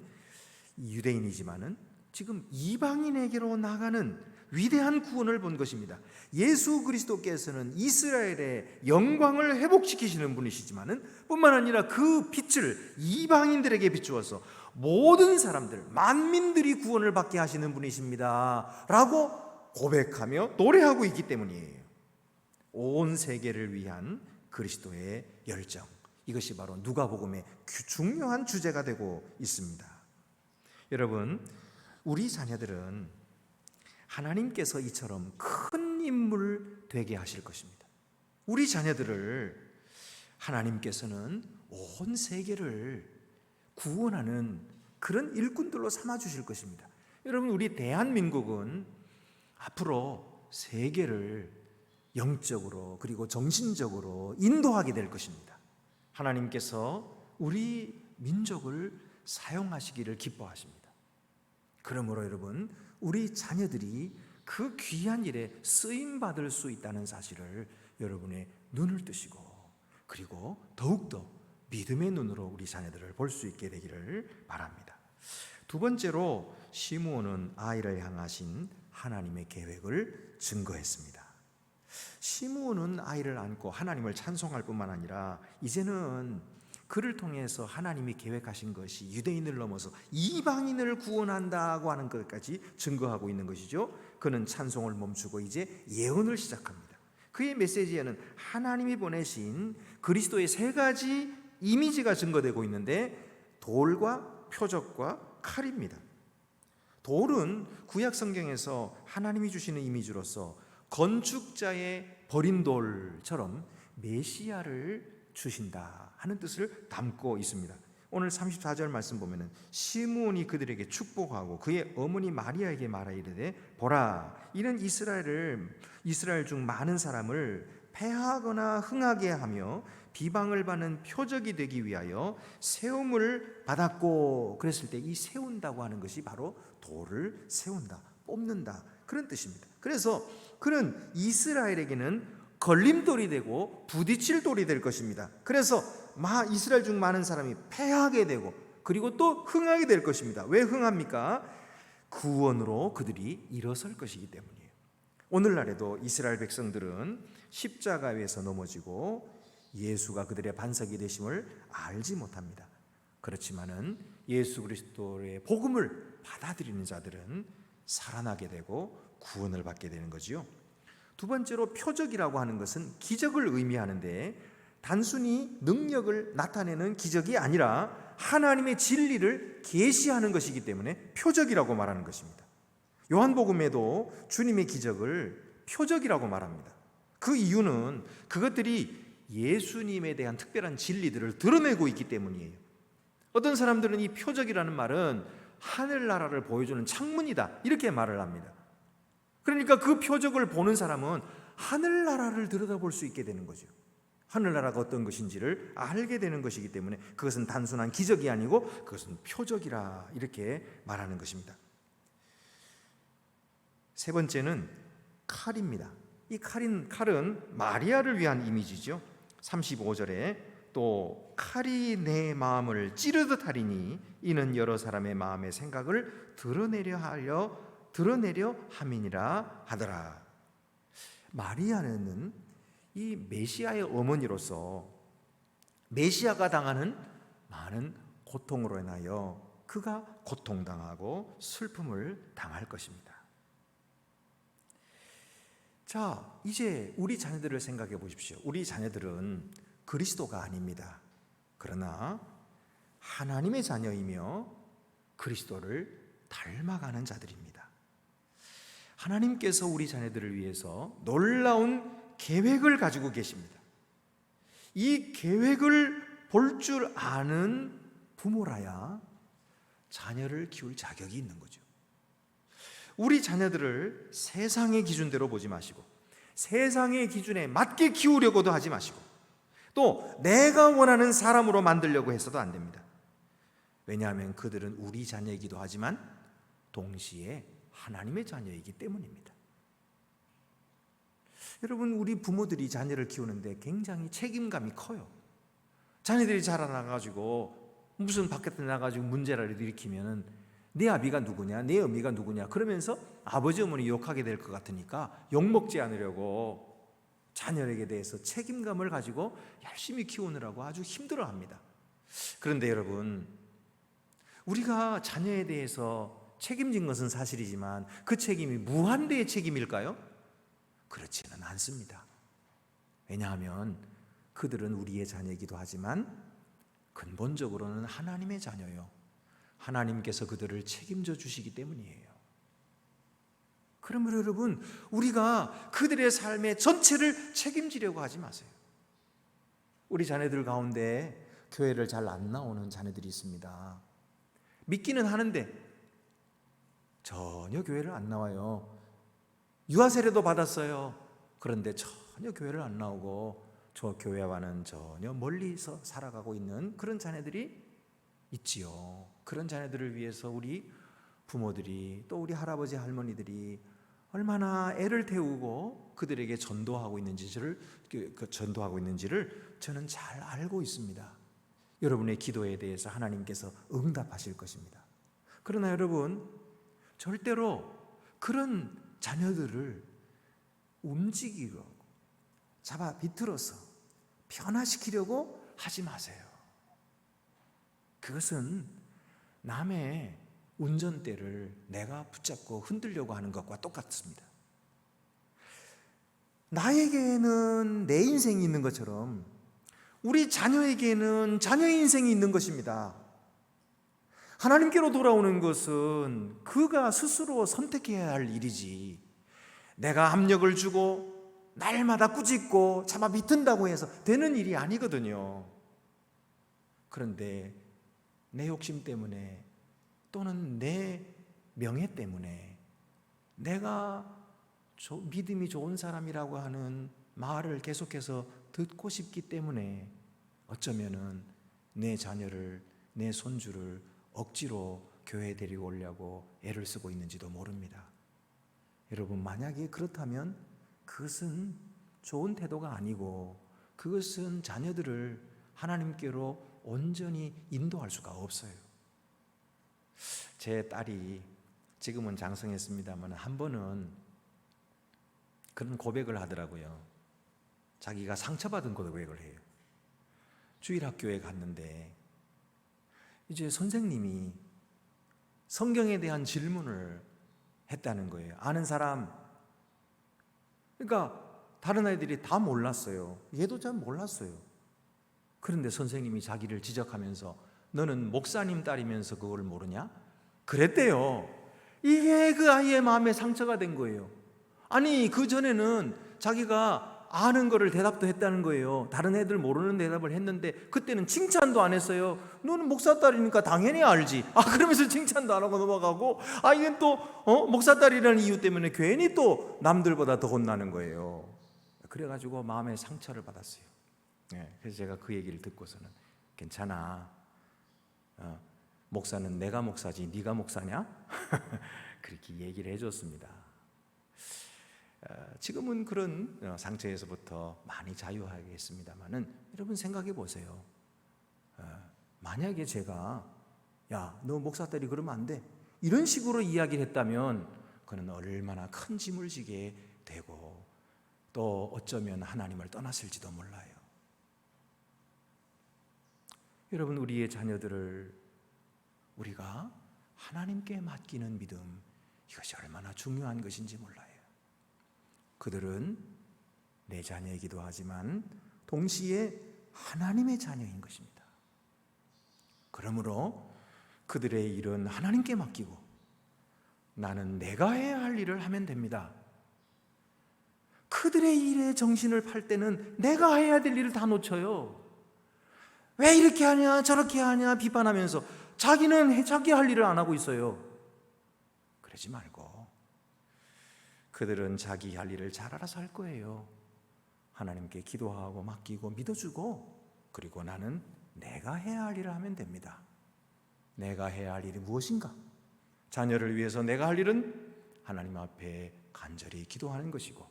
유대인이지만은 지금 이방인에게로 나가는 위대한 구원을 본 것입니다. 예수 그리스도께서는 이스라엘의 영광을 회복시키시는 분이시지만은 뿐만 아니라 그 빛을 이방인들에게 비추어서 모든 사람들, 만민들이 구원을 받게 하시는 분이십니다 라고 고백하며 노래하고 있기 때문이에요. 온 세계를 위한 그리스도의 열정, 이것이 바로 누가복음의 중요한 주제가 되고 있습니다. 여러분, 우리 자녀들은 하나님께서 이처럼 큰 인물 되게 하실 것입니다. 우리 자녀들을 하나님께서는 온 세계를 구원하는 그런 일꾼들로 삼아 주실 것입니다. 여러분, 우리 대한민국은 앞으로 세계를 영적으로 그리고 정신적으로 인도하게 될 것입니다. 하나님께서 우리 민족을 사용하시기를 기뻐하십니다. 그러므로 여러분, 우리 자녀들이 그 귀한 일에 쓰임받을 수 있다는 사실을 여러분의 눈을 뜨시고, 그리고 더욱더 믿음의 눈으로 우리 자녀들을 볼 수 있게 되기를 바랍니다. 2번째로 시므온은 아이를 향하신 하나님의 계획을 증거했습니다. 시므온은 아이를 안고 하나님을 찬송할 뿐만 아니라 이제는 그를 통해서 하나님이 계획하신 것이 유대인을 넘어서 이방인을 구원한다고 하는 것까지 증거하고 있는 것이죠. 그는 찬송을 멈추고 이제 예언을 시작합니다. 그의 메시지에는 하나님이 보내신 그리스도의 3가지 이미지가 증거되고 있는데, 돌과 표적과 칼입니다. 돌은 구약 성경에서 하나님이 주시는 이미지로서 건축자의 버린 돌처럼 메시아를 주신다 하는 뜻을 담고 있습니다. 오늘 34절 말씀 보면은 시므온이 그들에게 축복하고 그의 어머니 마리아에게 말하 이르되 보라 이는 이스라엘 중 많은 사람을 패하거나 흥하게 하며 비방을 받는 표적이 되기 위하여 세움을 받았고, 그랬을 때 이 세운다고 하는 것이 바로 돌을 세운다, 뽑는다, 그런 뜻입니다. 그래서 그는 이스라엘에게는 걸림돌이 되고 부딪힐 돌이 될 것입니다. 그래서 이스라엘 중 많은 사람이 패하게 되고 그리고 또 흥하게 될 것입니다. 왜 흥합니까? 구원으로 그들이 일어설 것이기 때문이에요. 오늘날에도 이스라엘 백성들은 십자가 위에서 넘어지고 예수가 그들의 반석이 되심을 알지 못합니다. 그렇지만은 예수 그리스도의 복음을 받아들이는 자들은 살아나게 되고 구원을 받게 되는 거지요. 두 번째로 표적이라고 하는 것은 기적을 의미하는데 단순히 능력을 나타내는 기적이 아니라 하나님의 진리를 계시하는 것이기 때문에 표적이라고 말하는 것입니다. 요한복음에도 주님의 기적을 표적이라고 말합니다. 그 이유는 그것들이 예수님에 대한 특별한 진리들을 드러내고 있기 때문이에요. 어떤 사람들은 이 표적이라는 말은 하늘나라를 보여주는 창문이다, 이렇게 말을 합니다. 그러니까 그 표적을 보는 사람은 하늘나라를 들여다볼 수 있게 되는 거죠. 하늘나라가 어떤 것인지를 알게 되는 것이기 때문에 그것은 단순한 기적이 아니고 그것은 표적이라, 이렇게 말하는 것입니다. 세 번째는 칼입니다. 이 칼은 마리아를 위한 이미지죠. 35절에 또 칼이 내 마음을 찌르듯 하리니 이는 여러 사람의 마음의 생각을 드러내려 함이니라 하더라. 마리아는 이 메시아의 어머니로서 메시아가 당하는 많은 고통으로 인하여 그가 고통당하고 슬픔을 당할 것입니다. 자, 이제 우리 자녀들을 생각해 보십시오. 우리 자녀들은 그리스도가 아닙니다. 그러나 하나님의 자녀이며 그리스도를 닮아가는 자들입니다. 하나님께서 우리 자녀들을 위해서 놀라운 계획을 가지고 계십니다. 이 계획을 볼 줄 아는 부모라야 자녀를 키울 자격이 있는 거죠. 우리 자녀들을 세상의 기준대로 보지 마시고 세상의 기준에 맞게 키우려고도 하지 마시고 또 내가 원하는 사람으로 만들려고 해서도 안 됩니다. 왜냐하면 그들은 우리 자녀이기도 하지만 동시에 하나님의 자녀이기 때문입니다. 여러분, 우리 부모들이 자녀를 키우는데 굉장히 책임감이 커요. 자녀들이 자라나가지고 무슨 밖에 나가지고 문제를 일으키면은 내 아비가 누구냐, 내 어미가 누구냐 그러면서 아버지 어머니 욕하게 될 것 같으니까 욕먹지 않으려고 자녀에게 대해서 책임감을 가지고 열심히 키우느라고 아주 힘들어합니다. 그런데 여러분, 우리가 자녀에 대해서 책임진 것은 사실이지만 그 책임이 무한대의 책임일까요? 그렇지는 않습니다. 왜냐하면 그들은 우리의 자녀이기도 하지만 근본적으로는 하나님의 자녀요. 하나님께서 그들을 책임져 주시기 때문이에요. 그러므로 여러분, 우리가 그들의 삶의 전체를 책임지려고 하지 마세요. 우리 자녀들 가운데 교회를 잘 안 나오는 자녀들이 있습니다. 믿기는 하는데 전혀 교회를 안 나와요. 유아 세례도 받았어요. 그런데 전혀 교회를 안 나오고 저 교회와는 전혀 멀리서 살아가고 있는 그런 자녀들이 있지요. 그런 자녀들을 위해서 우리 부모들이 또 우리 할아버지 할머니들이 얼마나 애를 태우고 그들에게 전도하고 있는지를 저는 잘 알고 있습니다. 여러분의 기도에 대해서 하나님께서 응답하실 것입니다. 그러나 여러분, 절대로 그런 자녀들을 움직이고 잡아 비틀어서 변화시키려고 하지 마세요. 그것은 남의 운전대를 내가 붙잡고 흔들려고 하는 것과 똑같습니다. 나에게는 내 인생이 있는 것처럼 우리 자녀에게는 자녀의 인생이 있는 것입니다. 하나님께로 돌아오는 것은 그가 스스로 선택해야 할 일이지 내가 압력을 주고 날마다 꾸짖고 잡아 비튼다고 해서 되는 일이 아니거든요. 그런데 내 욕심 때문에 또는 내 명예 때문에 내가 믿음이 좋은 사람이라고 하는 말을 계속해서 듣고 싶기 때문에 어쩌면은 내 자녀를, 내 손주를 억지로 교회에 데리고 오려고 애를 쓰고 있는지도 모릅니다. 여러분, 만약에 그렇다면 그것은 좋은 태도가 아니고 그것은 자녀들을 하나님께로 온전히 인도할 수가 없어요. 제 딸이 지금은 장성했습니다만 한 번은 그런 고백을 하더라고요. 자기가 상처받은 고백을 해요. 주일학교에 갔는데 이제 선생님이 성경에 대한 질문을 했다는 거예요. 아는 사람. 그러니까 다른 아이들이 다 몰랐어요. 얘도 잘 몰랐어요. 그런데 선생님이 자기를 지적하면서 너는 목사님 딸이면서 그걸 모르냐? 그랬대요. 이게 그 아이의 마음에 상처가 된 거예요. 아니, 그 전에는 자기가 아는 거를 대답도 했다는 거예요. 다른 애들 모르는 대답을 했는데 그때는 칭찬도 안 했어요. 너는 목사 딸이니까 당연히 알지. 그러면서 칭찬도 안 하고 넘어가고, 이건 또 목사 딸이라는 이유 때문에 괜히 또 남들보다 더 혼나는 거예요. 그래가지고 마음에 상처를 받았어요. 그래서 제가 그 얘기를 듣고서는 괜찮아. 목사는 내가 목사지 네가 목사냐? 그렇게 얘기를 해줬습니다. 지금은 그런 상처에서부터 많이 자유하겠습니다만은 여러분 생각해 보세요. 만약에 제가 야, 너 목사 딸이 그러면 안 돼, 이런 식으로 이야기를 했다면 그는 얼마나 큰 짐을 지게 되고 또 어쩌면 하나님을 떠났을지도 몰라요. 여러분, 우리의 자녀들을 우리가 하나님께 맡기는 믿음, 이것이 얼마나 중요한 것인지 몰라요. 그들은 내 자녀이기도 하지만 동시에 하나님의 자녀인 것입니다. 그러므로 그들의 일은 하나님께 맡기고 나는 내가 해야 할 일을 하면 됩니다. 그들의 일에 정신을 팔 때는 내가 해야 될 일을 다 놓쳐요. 왜 이렇게 하냐 저렇게 하냐 비판하면서 자기는 자기 할 일을 안 하고 있어요. 그러지 말고 그들은 자기 할 일을 잘 알아서 할 거예요. 하나님께 기도하고 맡기고 믿어주고, 그리고 나는 내가 해야 할 일을 하면 됩니다. 내가 해야 할 일이 무엇인가? 자녀를 위해서 내가 할 일은 하나님 앞에 간절히 기도하는 것이고,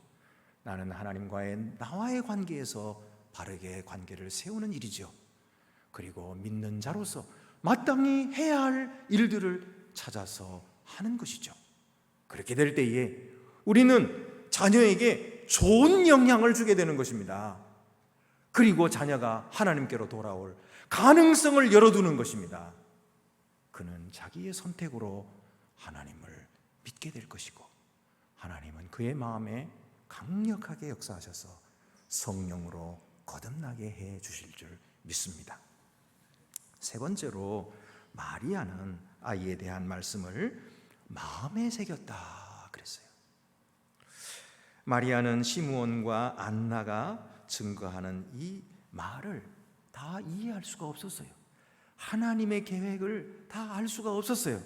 나는 하나님과의 나와의 관계에서 바르게 관계를 세우는 일이죠. 그리고 믿는 자로서 마땅히 해야 할 일들을 찾아서 하는 것이죠. 그렇게 될 때에 우리는 자녀에게 좋은 영향을 주게 되는 것입니다. 그리고 자녀가 하나님께로 돌아올 가능성을 열어두는 것입니다. 그는 자기의 선택으로 하나님을 믿게 될 것이고, 하나님은 그의 마음에 강력하게 역사하셔서 성령으로 거듭나게 해 주실 줄 믿습니다. 세 번째로, 마리아는 아이에 대한 말씀을 마음에 새겼다 그랬어요. 마리아는 시므온과 안나가 증거하는 이 말을 다 이해할 수가 없었어요. 하나님의 계획을 다 알 수가 없었어요.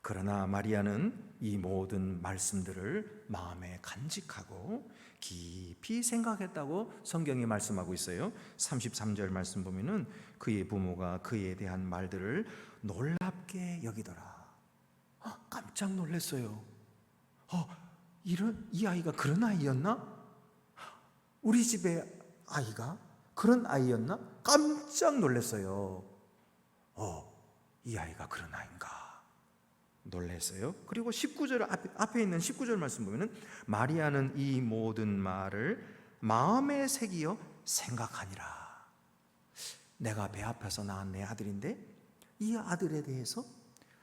그러나 마리아는 이 모든 말씀들을 마음에 간직하고 깊이 생각했다고 성경이 말씀하고 있어요. 33절 말씀 보면은 그의 부모가 그에 대한 말들을 놀랍게 여기더라. 깜짝 놀랐어요. 이 아이가 그런 아이였나? 우리 집의 아이가 그런 아이였나? 깜짝 놀랐어요. 이 아이가 그런 아이인가? 놀랐어요. 그리고 19절 앞에 있는 19절 말씀 보면은 마리아는 이 모든 말을 마음에 새기어 생각하니라. 내가 배 아파서 낳은 내 아들인데 이 아들에 대해서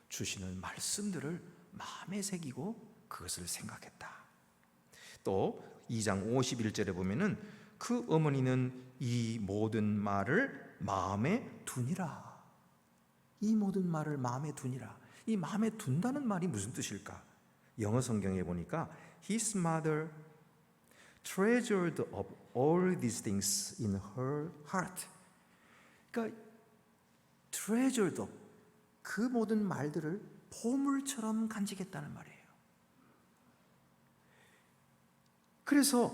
주시는 말씀들을 마음에 새기고 그것을 생각했다. 또 2장 51절에 보면은 그 어머니는 이 모든 말을 마음에 두니라. 이 모든 말을 마음에 두니라. 이 마음에 둔다는 말이 무슨 뜻일까? 영어 성경에 보니까 His mother treasured up all these things in her heart. 그러니까 treasured up, 그 모든 말들을 보물처럼 간직했다는 말이에요. 그래서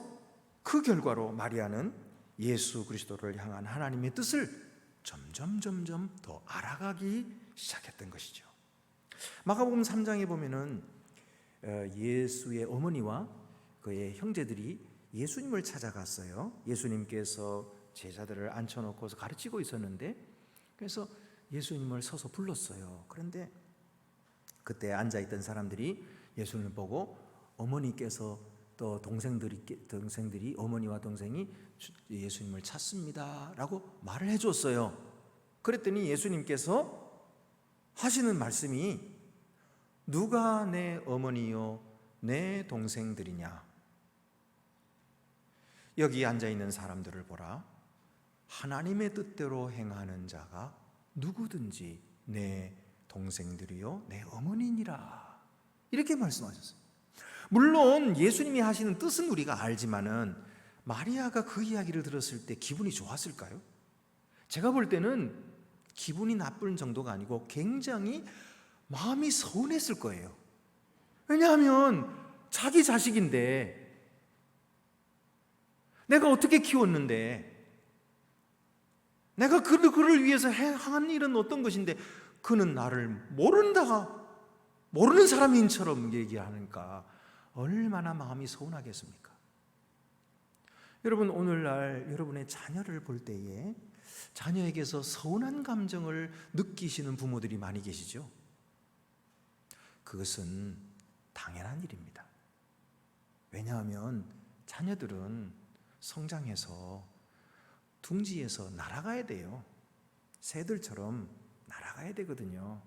그 결과로 마리아는 예수 그리스도를 향한 하나님의 뜻을 점점 더 알아가기 시작했던 것이죠. 마가복음 3장에 보면은 예수의 어머니와 그의 형제들이 예수님을 찾아갔어요. 예수님께서 제자들을 앉혀놓고서 가르치고 있었는데, 그래서 예수님을 서서 불렀어요. 그런데 그때 앉아있던 사람들이 예수님을 보고 어머니께서 또 동생들이 어머니와 동생이 예수님을 찾습니다 라고 말을 해줬어요. 그랬더니 예수님께서 하시는 말씀이 누가 내 어머니요 내 동생들이냐, 여기 앉아있는 사람들을 보라. 하나님의 뜻대로 행하는 자가 누구든지 내 동생들이요 내 어머니니라, 이렇게 말씀하셨어요. 물론 예수님이 하시는 뜻은 우리가 알지만은 마리아가 그 이야기를 들었을 때 기분이 좋았을까요? 제가 볼 때는 기분이 나쁜 정도가 아니고 굉장히 마음이 서운했을 거예요. 왜냐하면 자기 자식인데, 내가 어떻게 키웠는데, 내가 그를 위해서 한 일은 어떤 것인데 그는 나를 모르는 사람인처럼 얘기하니까 얼마나 마음이 서운하겠습니까? 여러분, 오늘날 여러분의 자녀를 볼 때에 자녀에게서 서운한 감정을 느끼시는 부모들이 많이 계시죠? 그것은 당연한 일입니다. 왜냐하면 자녀들은 성장해서 둥지에서 날아가야 돼요. 새들처럼 날아가야 되거든요.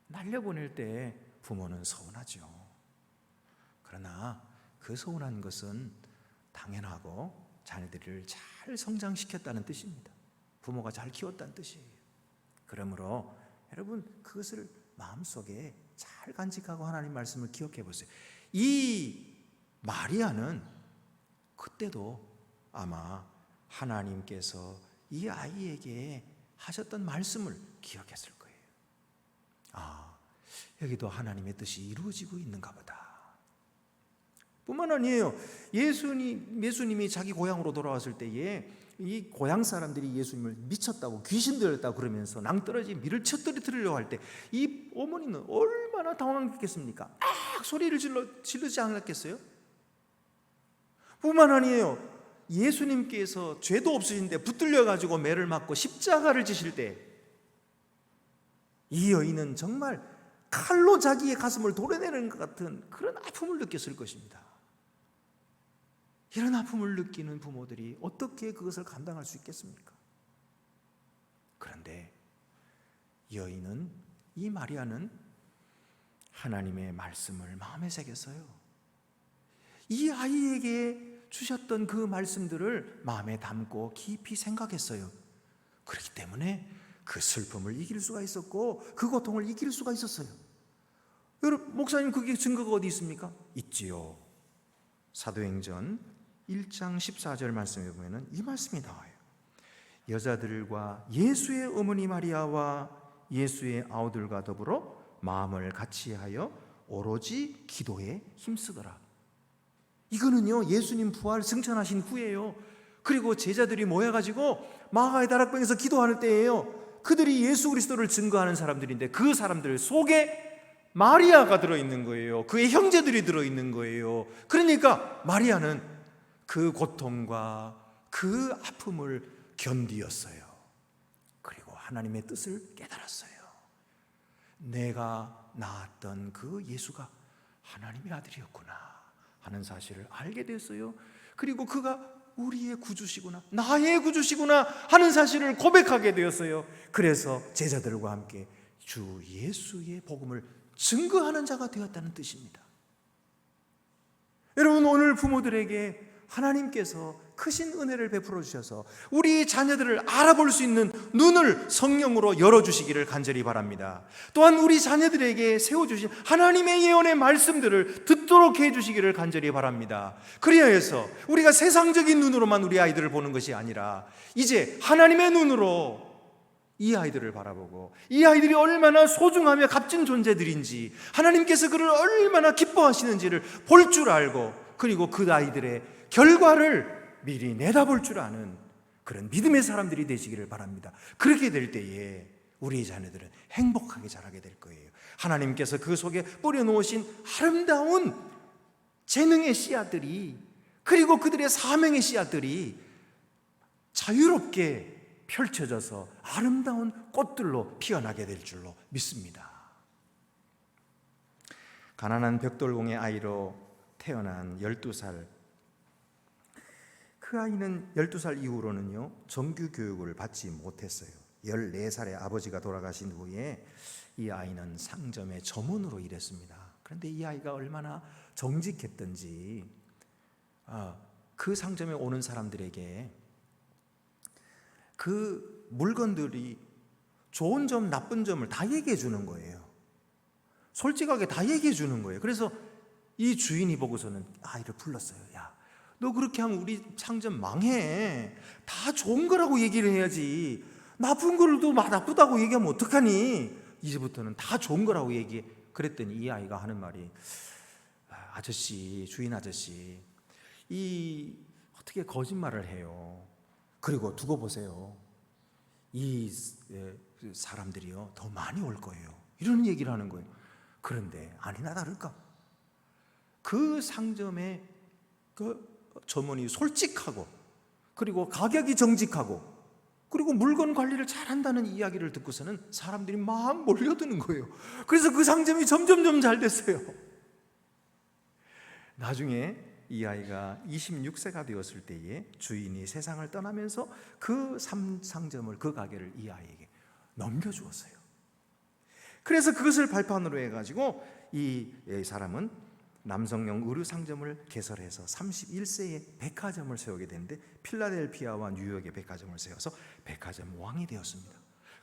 날려보낼 때 부모는 서운하죠. 그러나 그 서운한 것은 당연하고 자녀들을 잘 성장시켰다는 뜻입니다. 부모가 잘 키웠다는 뜻이에요. 그러므로 여러분, 그것을 마음속에 잘 간직하고 하나님 말씀을 기억해 보세요. 이 마리아는 그때도 아마 하나님께서 이 아이에게 하셨던 말씀을 기억했을 거예요. 아, 여기도 하나님의 뜻이 이루어지고 있는가 보다. 뿐만 아니에요. 예수님이 자기 고향으로 돌아왔을 때에 이 고향 사람들이 예수님을 미쳤다고, 귀신 들렸다고 그러면서 낭떠러지 밀을 쳐뜨리려고 할 때 이 어머니는 얼마나 당황했겠습니까? 소리를 지르지 않았겠어요? 뿐만 아니에요. 예수님께서 죄도 없으신데 붙들려 가지고 매를 맞고 십자가를 지실 때 이 여인은 정말 칼로 자기의 가슴을 도려내는 것 같은 그런 아픔을 느꼈을 것입니다. 이런 아픔을 느끼는 부모들이 어떻게 그것을 감당할 수 있겠습니까? 그런데 이 마리아는 하나님의 말씀을 마음에 새겼어요. 이 아이에게 주셨던 그 말씀들을 마음에 담고 깊이 생각했어요. 그렇기 때문에 그 슬픔을 이길 수가 있었고 그 고통을 이길 수가 있었어요. 여러분, 목사님, 그게 증거가 어디 있습니까? 있지요. 사도행전 1장 14절 말씀에 보면 이 말씀이 나와요. 여자들과 예수의 어머니 마리아와 예수의 아우들과 더불어 마음을 같이하여 오로지 기도에 힘쓰더라. 이거는요, 예수님 부활 승천하신 후에요. 그리고 제자들이 모여가지고 마가의 다락방에서 기도할 때예요. 그들이 예수 그리스도를 증거하는 사람들인데 그 사람들 속에 마리아가 들어있는 거예요. 그의 형제들이 들어있는 거예요. 그러니까 마리아는 그 고통과 그 아픔을 견디었어요. 그리고 하나님의 뜻을 깨달았어요. 내가 낳았던 그 예수가 하나님의 아들이었구나 하는 사실을 알게 됐어요. 그리고 그가 우리의 구주시구나, 나의 구주시구나 하는 사실을 고백하게 되었어요. 그래서 제자들과 함께 주 예수의 복음을 증거하는 자가 되었다는 뜻입니다. 여러분, 오늘 부모들에게 하나님께서 크신 은혜를 베풀어 주셔서 우리 자녀들을 알아볼 수 있는 눈을 성령으로 열어주시기를 간절히 바랍니다. 또한 우리 자녀들에게 세워주신 하나님의 예언의 말씀들을 듣도록 해주시기를 간절히 바랍니다. 그리하여서 우리가 세상적인 눈으로만 우리 아이들을 보는 것이 아니라 이제 하나님의 눈으로 이 아이들을 바라보고 이 아이들이 얼마나 소중하며 값진 존재들인지, 하나님께서 그를 얼마나 기뻐하시는지를 볼 줄 알고, 그리고 그 아이들의 결과를 미리 내다볼 줄 아는 그런 믿음의 사람들이 되시기를 바랍니다. 그렇게 될 때에 우리 자녀들은 행복하게 자라게 될 거예요. 하나님께서 그 속에 뿌려놓으신 아름다운 재능의 씨앗들이, 그리고 그들의 사명의 씨앗들이 자유롭게 펼쳐져서 아름다운 꽃들로 피어나게 될 줄로 믿습니다. 가난한 벽돌공의 아이로 태어난 12살, 그 아이는 12살 이후로는요 정규 교육을 받지 못했어요. 14살에 아버지가 돌아가신 후에 이 아이는 상점의 점원으로 일했습니다. 그런데 이 아이가 얼마나 정직했던지 그 상점에 오는 사람들에게 그 물건들이 좋은 점 나쁜 점을 다 얘기해 주는 거예요. 솔직하게 다 얘기해 주는 거예요. 그래서 이 주인이 보고서는 아이를 불렀어요. 야, 너 그렇게 하면 우리 상점 망해. 다 좋은 거라고 얘기를 해야지. 나쁜 거도 나쁘다고 얘기하면 어떡하니? 이제부터는 다 좋은 거라고 얘기해. 그랬더니 이 아이가 하는 말이, 아저씨, 주인 아저씨, 이 어떻게 거짓말을 해요? 그리고 두고 보세요. 이 사람들이요 더 많이 올 거예요. 이런 얘기를 하는 거예요. 그런데 아니나 다를까, 그 상점의 그 점원이 솔직하고, 그리고 가격이 정직하고, 그리고 물건 관리를 잘한다는 이야기를 듣고서는 사람들이 막 몰려드는 거예요. 그래서 그 상점이 점점점 잘 됐어요. 나중에 이 아이가 26세가 되었을 때에 주인이 세상을 떠나면서 그 상점을, 그 가게를 이 아이에게 넘겨주었어요. 그래서 그것을 발판으로 해가지고 이 사람은 남성용 의류 상점을 개설해서 31세에 백화점을 세우게 되는데, 필라델피아와 뉴욕에 백화점을 세워서 백화점 왕이 되었습니다.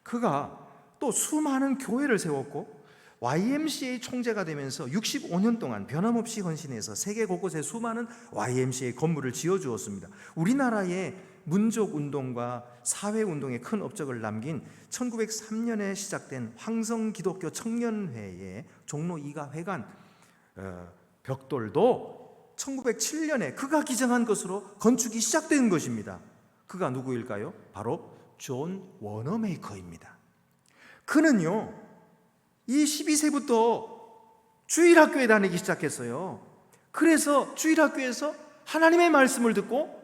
그가 또 수많은 교회를 세웠고 YMCA 총재가 되면서 65년 동안 변함없이 헌신해서 세계 곳곳에 수많은 YMCA 건물을 지어주었습니다. 우리나라의 민족운동과 사회운동에 큰 업적을 남긴 1903년에 시작된 황성기독교 청년회의 종로 2가 회관 벽돌도 1907년에 그가 기증한 것으로 건축이 시작된 것입니다. 그가 누구일까요? 바로 존 워너메이커입니다. 그는요 이 12세부터 주일학교에 다니기 시작했어요. 그래서 주일학교에서 하나님의 말씀을 듣고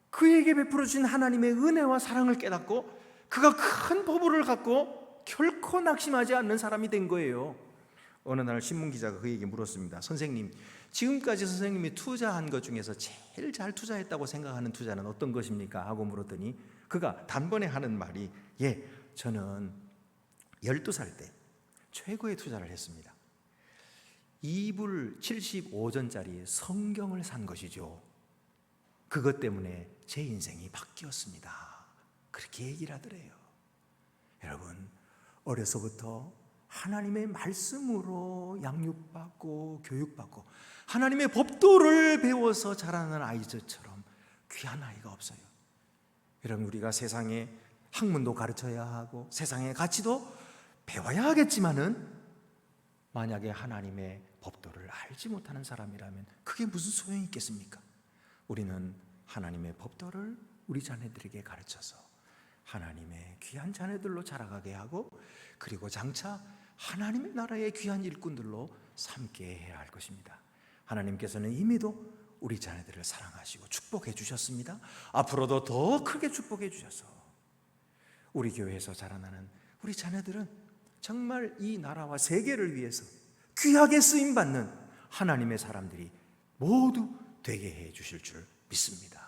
그에게 베풀어 주신 하나님의 은혜와 사랑을 깨닫고, 그가 큰 포부를 갖고 결코 낙심하지 않는 사람이 된 거예요. 어느 날 신문기자가 그에게 물었습니다. 선생님, 지금까지 선생님이 투자한 것 중에서 제일 잘 투자했다고 생각하는 투자는 어떤 것입니까? 하고 물었더니 그가 단번에 하는 말이, 저는 12살 때 최고의 투자를 했습니다. 이불 75전짜리 성경을 산 것이죠. 그것 때문에 제 인생이 바뀌었습니다. 그렇게 얘기를 하더래요. 여러분, 어려서부터 하나님의 말씀으로 양육받고 교육받고 하나님의 법도를 배워서 자라는 아이들처럼 귀한 아이가 없어요. 여러분, 우리가 세상에 학문도 가르쳐야 하고 세상의 가치도 배워야 하겠지만은 만약에 하나님의 법도를 알지 못하는 사람이라면 그게 무슨 소용이 있겠습니까? 우리는 하나님의 법도를 우리 자녀들에게 가르쳐서 하나님의 귀한 자녀들로 자라가게 하고, 그리고 장차 하나님의 나라의 귀한 일꾼들로 삼게 해야 할 것입니다. 하나님께서는 이미도 우리 자녀들을 사랑하시고 축복해 주셨습니다. 앞으로도 더 크게 축복해 주셔서 우리 교회에서 자라나는 우리 자녀들은 정말 이 나라와 세계를 위해서 귀하게 쓰임받는 하나님의 사람들이 모두 되게 해 주실 줄 믿습니다.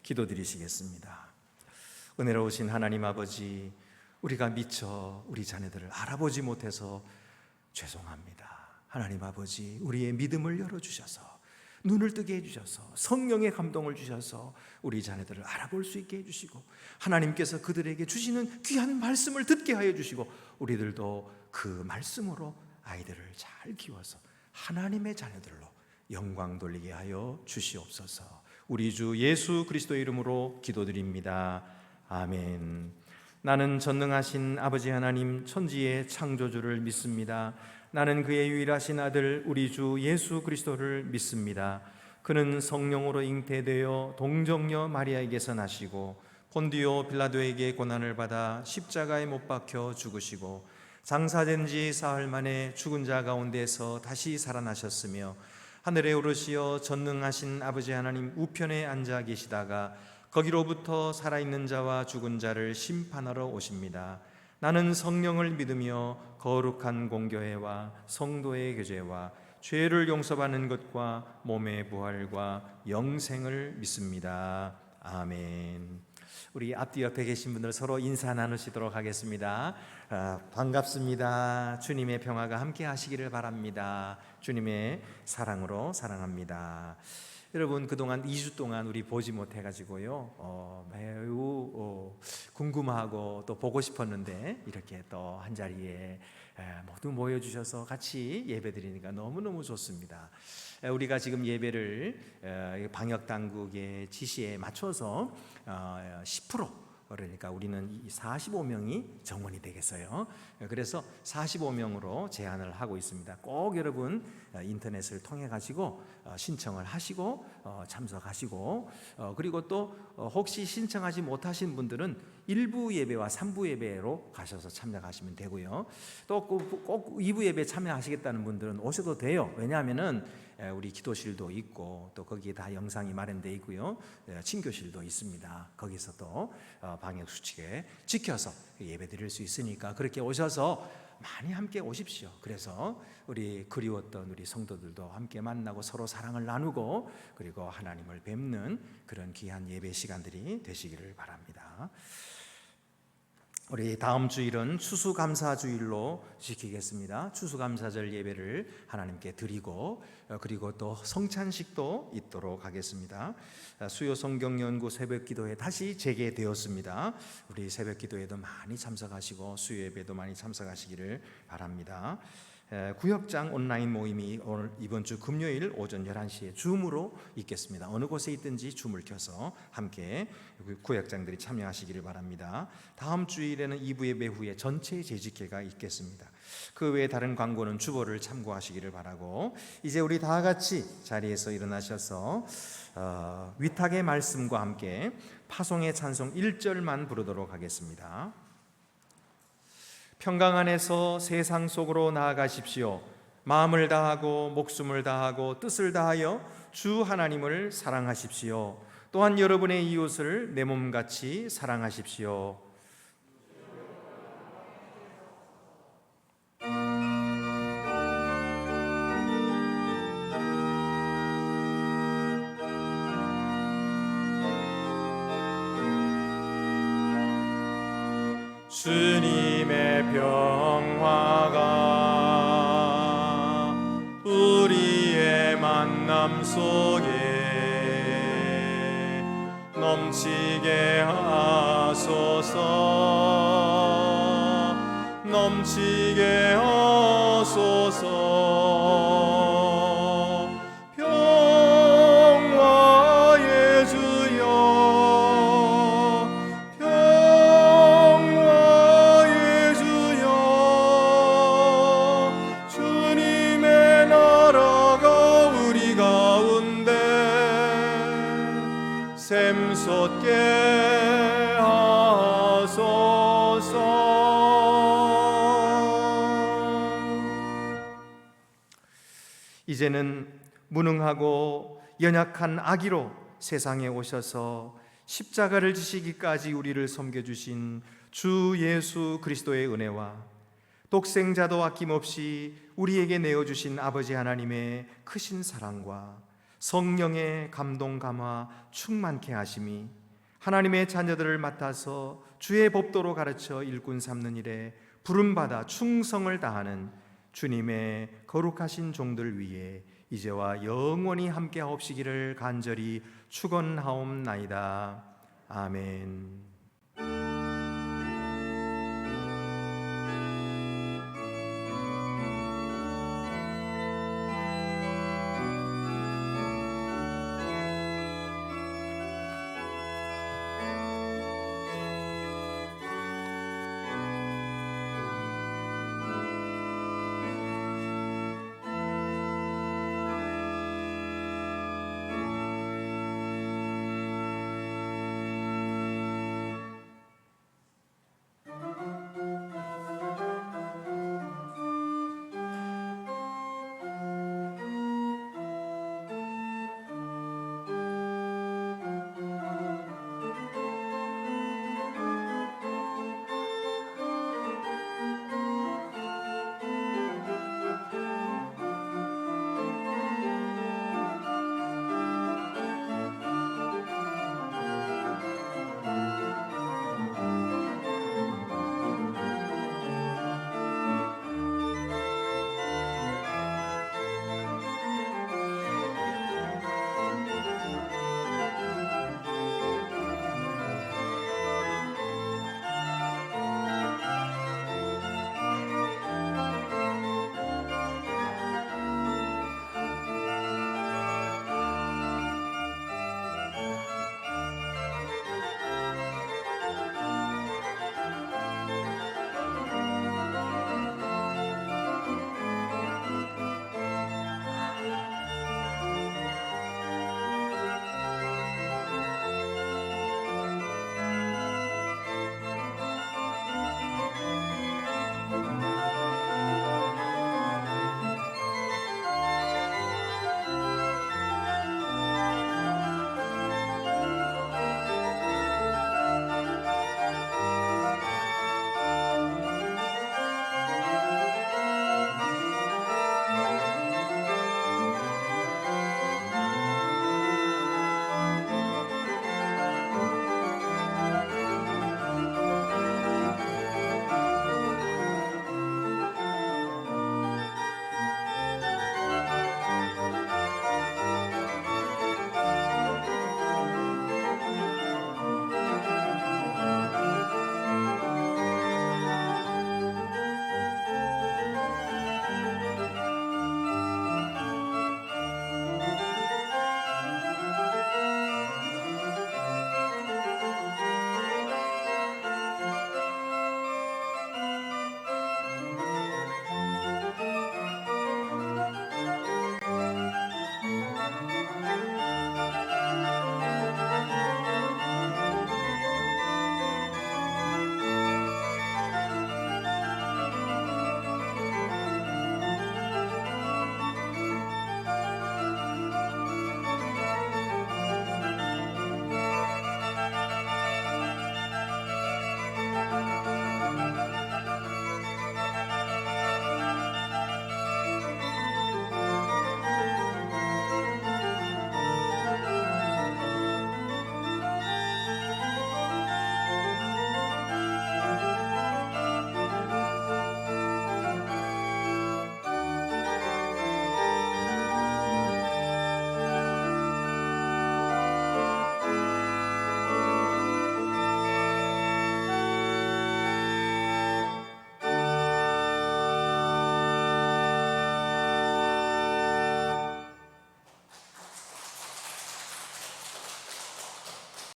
기도드리시겠습니다. 은혜로우신 하나님 아버지, 우리가 미처 우리 자녀들을 알아보지 못해서 죄송합니다. 하나님 아버지, 우리의 믿음을 열어주셔서 눈을 뜨게 해주셔서 성령의 감동을 주셔서 우리 자녀들을 알아볼 수 있게 해주시고, 하나님께서 그들에게 주시는 귀한 말씀을 듣게 하여 주시고, 우리들도 그 말씀으로 아이들을 잘 키워서 하나님의 자녀들로 영광 돌리게 하여 주시옵소서. 우리 주 예수 그리스도의 이름으로 기도드립니다. 아멘. 나는 전능하신 아버지 하나님 천지의 창조주를 믿습니다. 나는 그의 유일하신 아들 우리 주 예수 그리스도를 믿습니다. 그는 성령으로 잉태되어 동정녀 마리아에게서 나시고 본디오 빌라도에게 고난을 받아 십자가에 못 박혀 죽으시고 장사된 지 사흘 만에 죽은 자 가운데서 다시 살아나셨으며 하늘에 오르시어 전능하신 아버지 하나님 우편에 앉아 계시다가 거기로부터 살아있는 자와 죽은 자를 심판하러 오십니다. 나는 성령을 믿으며 거룩한 공교회와 성도의 교제와 죄를 용서받는 것과 몸의 부활과 영생을 믿습니다. 아멘. 우리 앞뒤 옆에 계신 분들 서로 인사 나누시도록 하겠습니다. 반갑습니다. 주님의 평화가 함께 하시기를 바랍니다. 주님의 사랑으로 사랑합니다. 여러분, 그동안 2주 동안 우리 보지 못해가지고요 매우 궁금하고 또 보고 싶었는데 이렇게 또 한자리에 모두 모여주셔서 같이 예배드리니까 너무너무 좋습니다. 우리가 지금 예배를 방역당국의 지시에 맞춰서 10% 그러니까 우리는 45명이 정원이 되겠어요. 그래서 45명으로 제한을 하고 있습니다. 꼭 여러분 인터넷을 통해 가지고 신청을 하시고 참석하시고 그리고 또 혹시 신청하지 못하신 분들은 1부 예배와 3부 예배로 가셔서 참여하시면 되고요. 또 꼭 2부 예배 참여하시겠다는 분들은 오셔도 돼요. 왜냐하면은 우리 기도실도 있고 또 거기에 다 영상이 마련되어 있고요. 친교실도 있습니다. 거기서 또 방역 수칙에 지켜서 예배 드릴 수 있으니까 그렇게 오셔서 많이 함께 오십시오. 그래서 우리 그리웠던 우리 성도들도 함께 만나고 서로 사랑을 나누고 그리고 하나님을 뵙는 그런 귀한 예배 시간들이 되시기를 바랍니다. 우리 다음 주일은 추수감사주일로 지키겠습니다. 추수감사절 예배를 하나님께 드리고 그리고 또 성찬식도 있도록 하겠습니다. 수요 성경연구 새벽기도회 다시 재개되었습니다. 우리 새벽기도회도 많이 참석하시고 수요 예배도 많이 참석하시기를 바랍니다. 구역장 온라인 모임이 오늘 이번 주 금요일 오전 11시에 줌으로 있겠습니다. 어느 곳에 있든지 줌을 켜서 함께 구역장들이 참여하시기를 바랍니다. 다음 주일에는 2부 예배 후에 전체 재직회가 있겠습니다. 그 외에 다른 광고는 주보를 참고하시기를 바라고 이제 우리 다 같이 자리에서 일어나셔서 위탁의 말씀과 함께 파송의 찬송 1절만 부르도록 하겠습니다. 평강 안에서 세상 속으로 나아가십시오. 마음을 다하고 목숨을 다하고 뜻을 다하여 주 하나님을 사랑하십시오. 또한 여러분의 이웃을 내 몸같이 사랑하십시오. 주님의 평화가 우리의 만남 속에 넘치게 하소서. 넘치게 하소서. 평화의 주여, 평화의 주여, 주님의 나라가 우리 가운데 샘솟게 하소서. 이제는 무능하고 연약한 아기로 세상에 오셔서 십자가를 지시기까지 우리를 섬겨주신 주 예수 그리스도의 은혜와 독생자도 아낌없이 우리에게 내어주신 아버지 하나님의 크신 사랑과 성령의 감동 감화 충만케 하심이 하나님의 자녀들을 맡아서 주의 법도로 가르쳐 일꾼 삼는 일에 부름받아 충성을 다하는 주님의 거룩하신 종들 위에 이제와 영원히 함께 하옵시기를 간절히 축원하옵나이다. 아멘.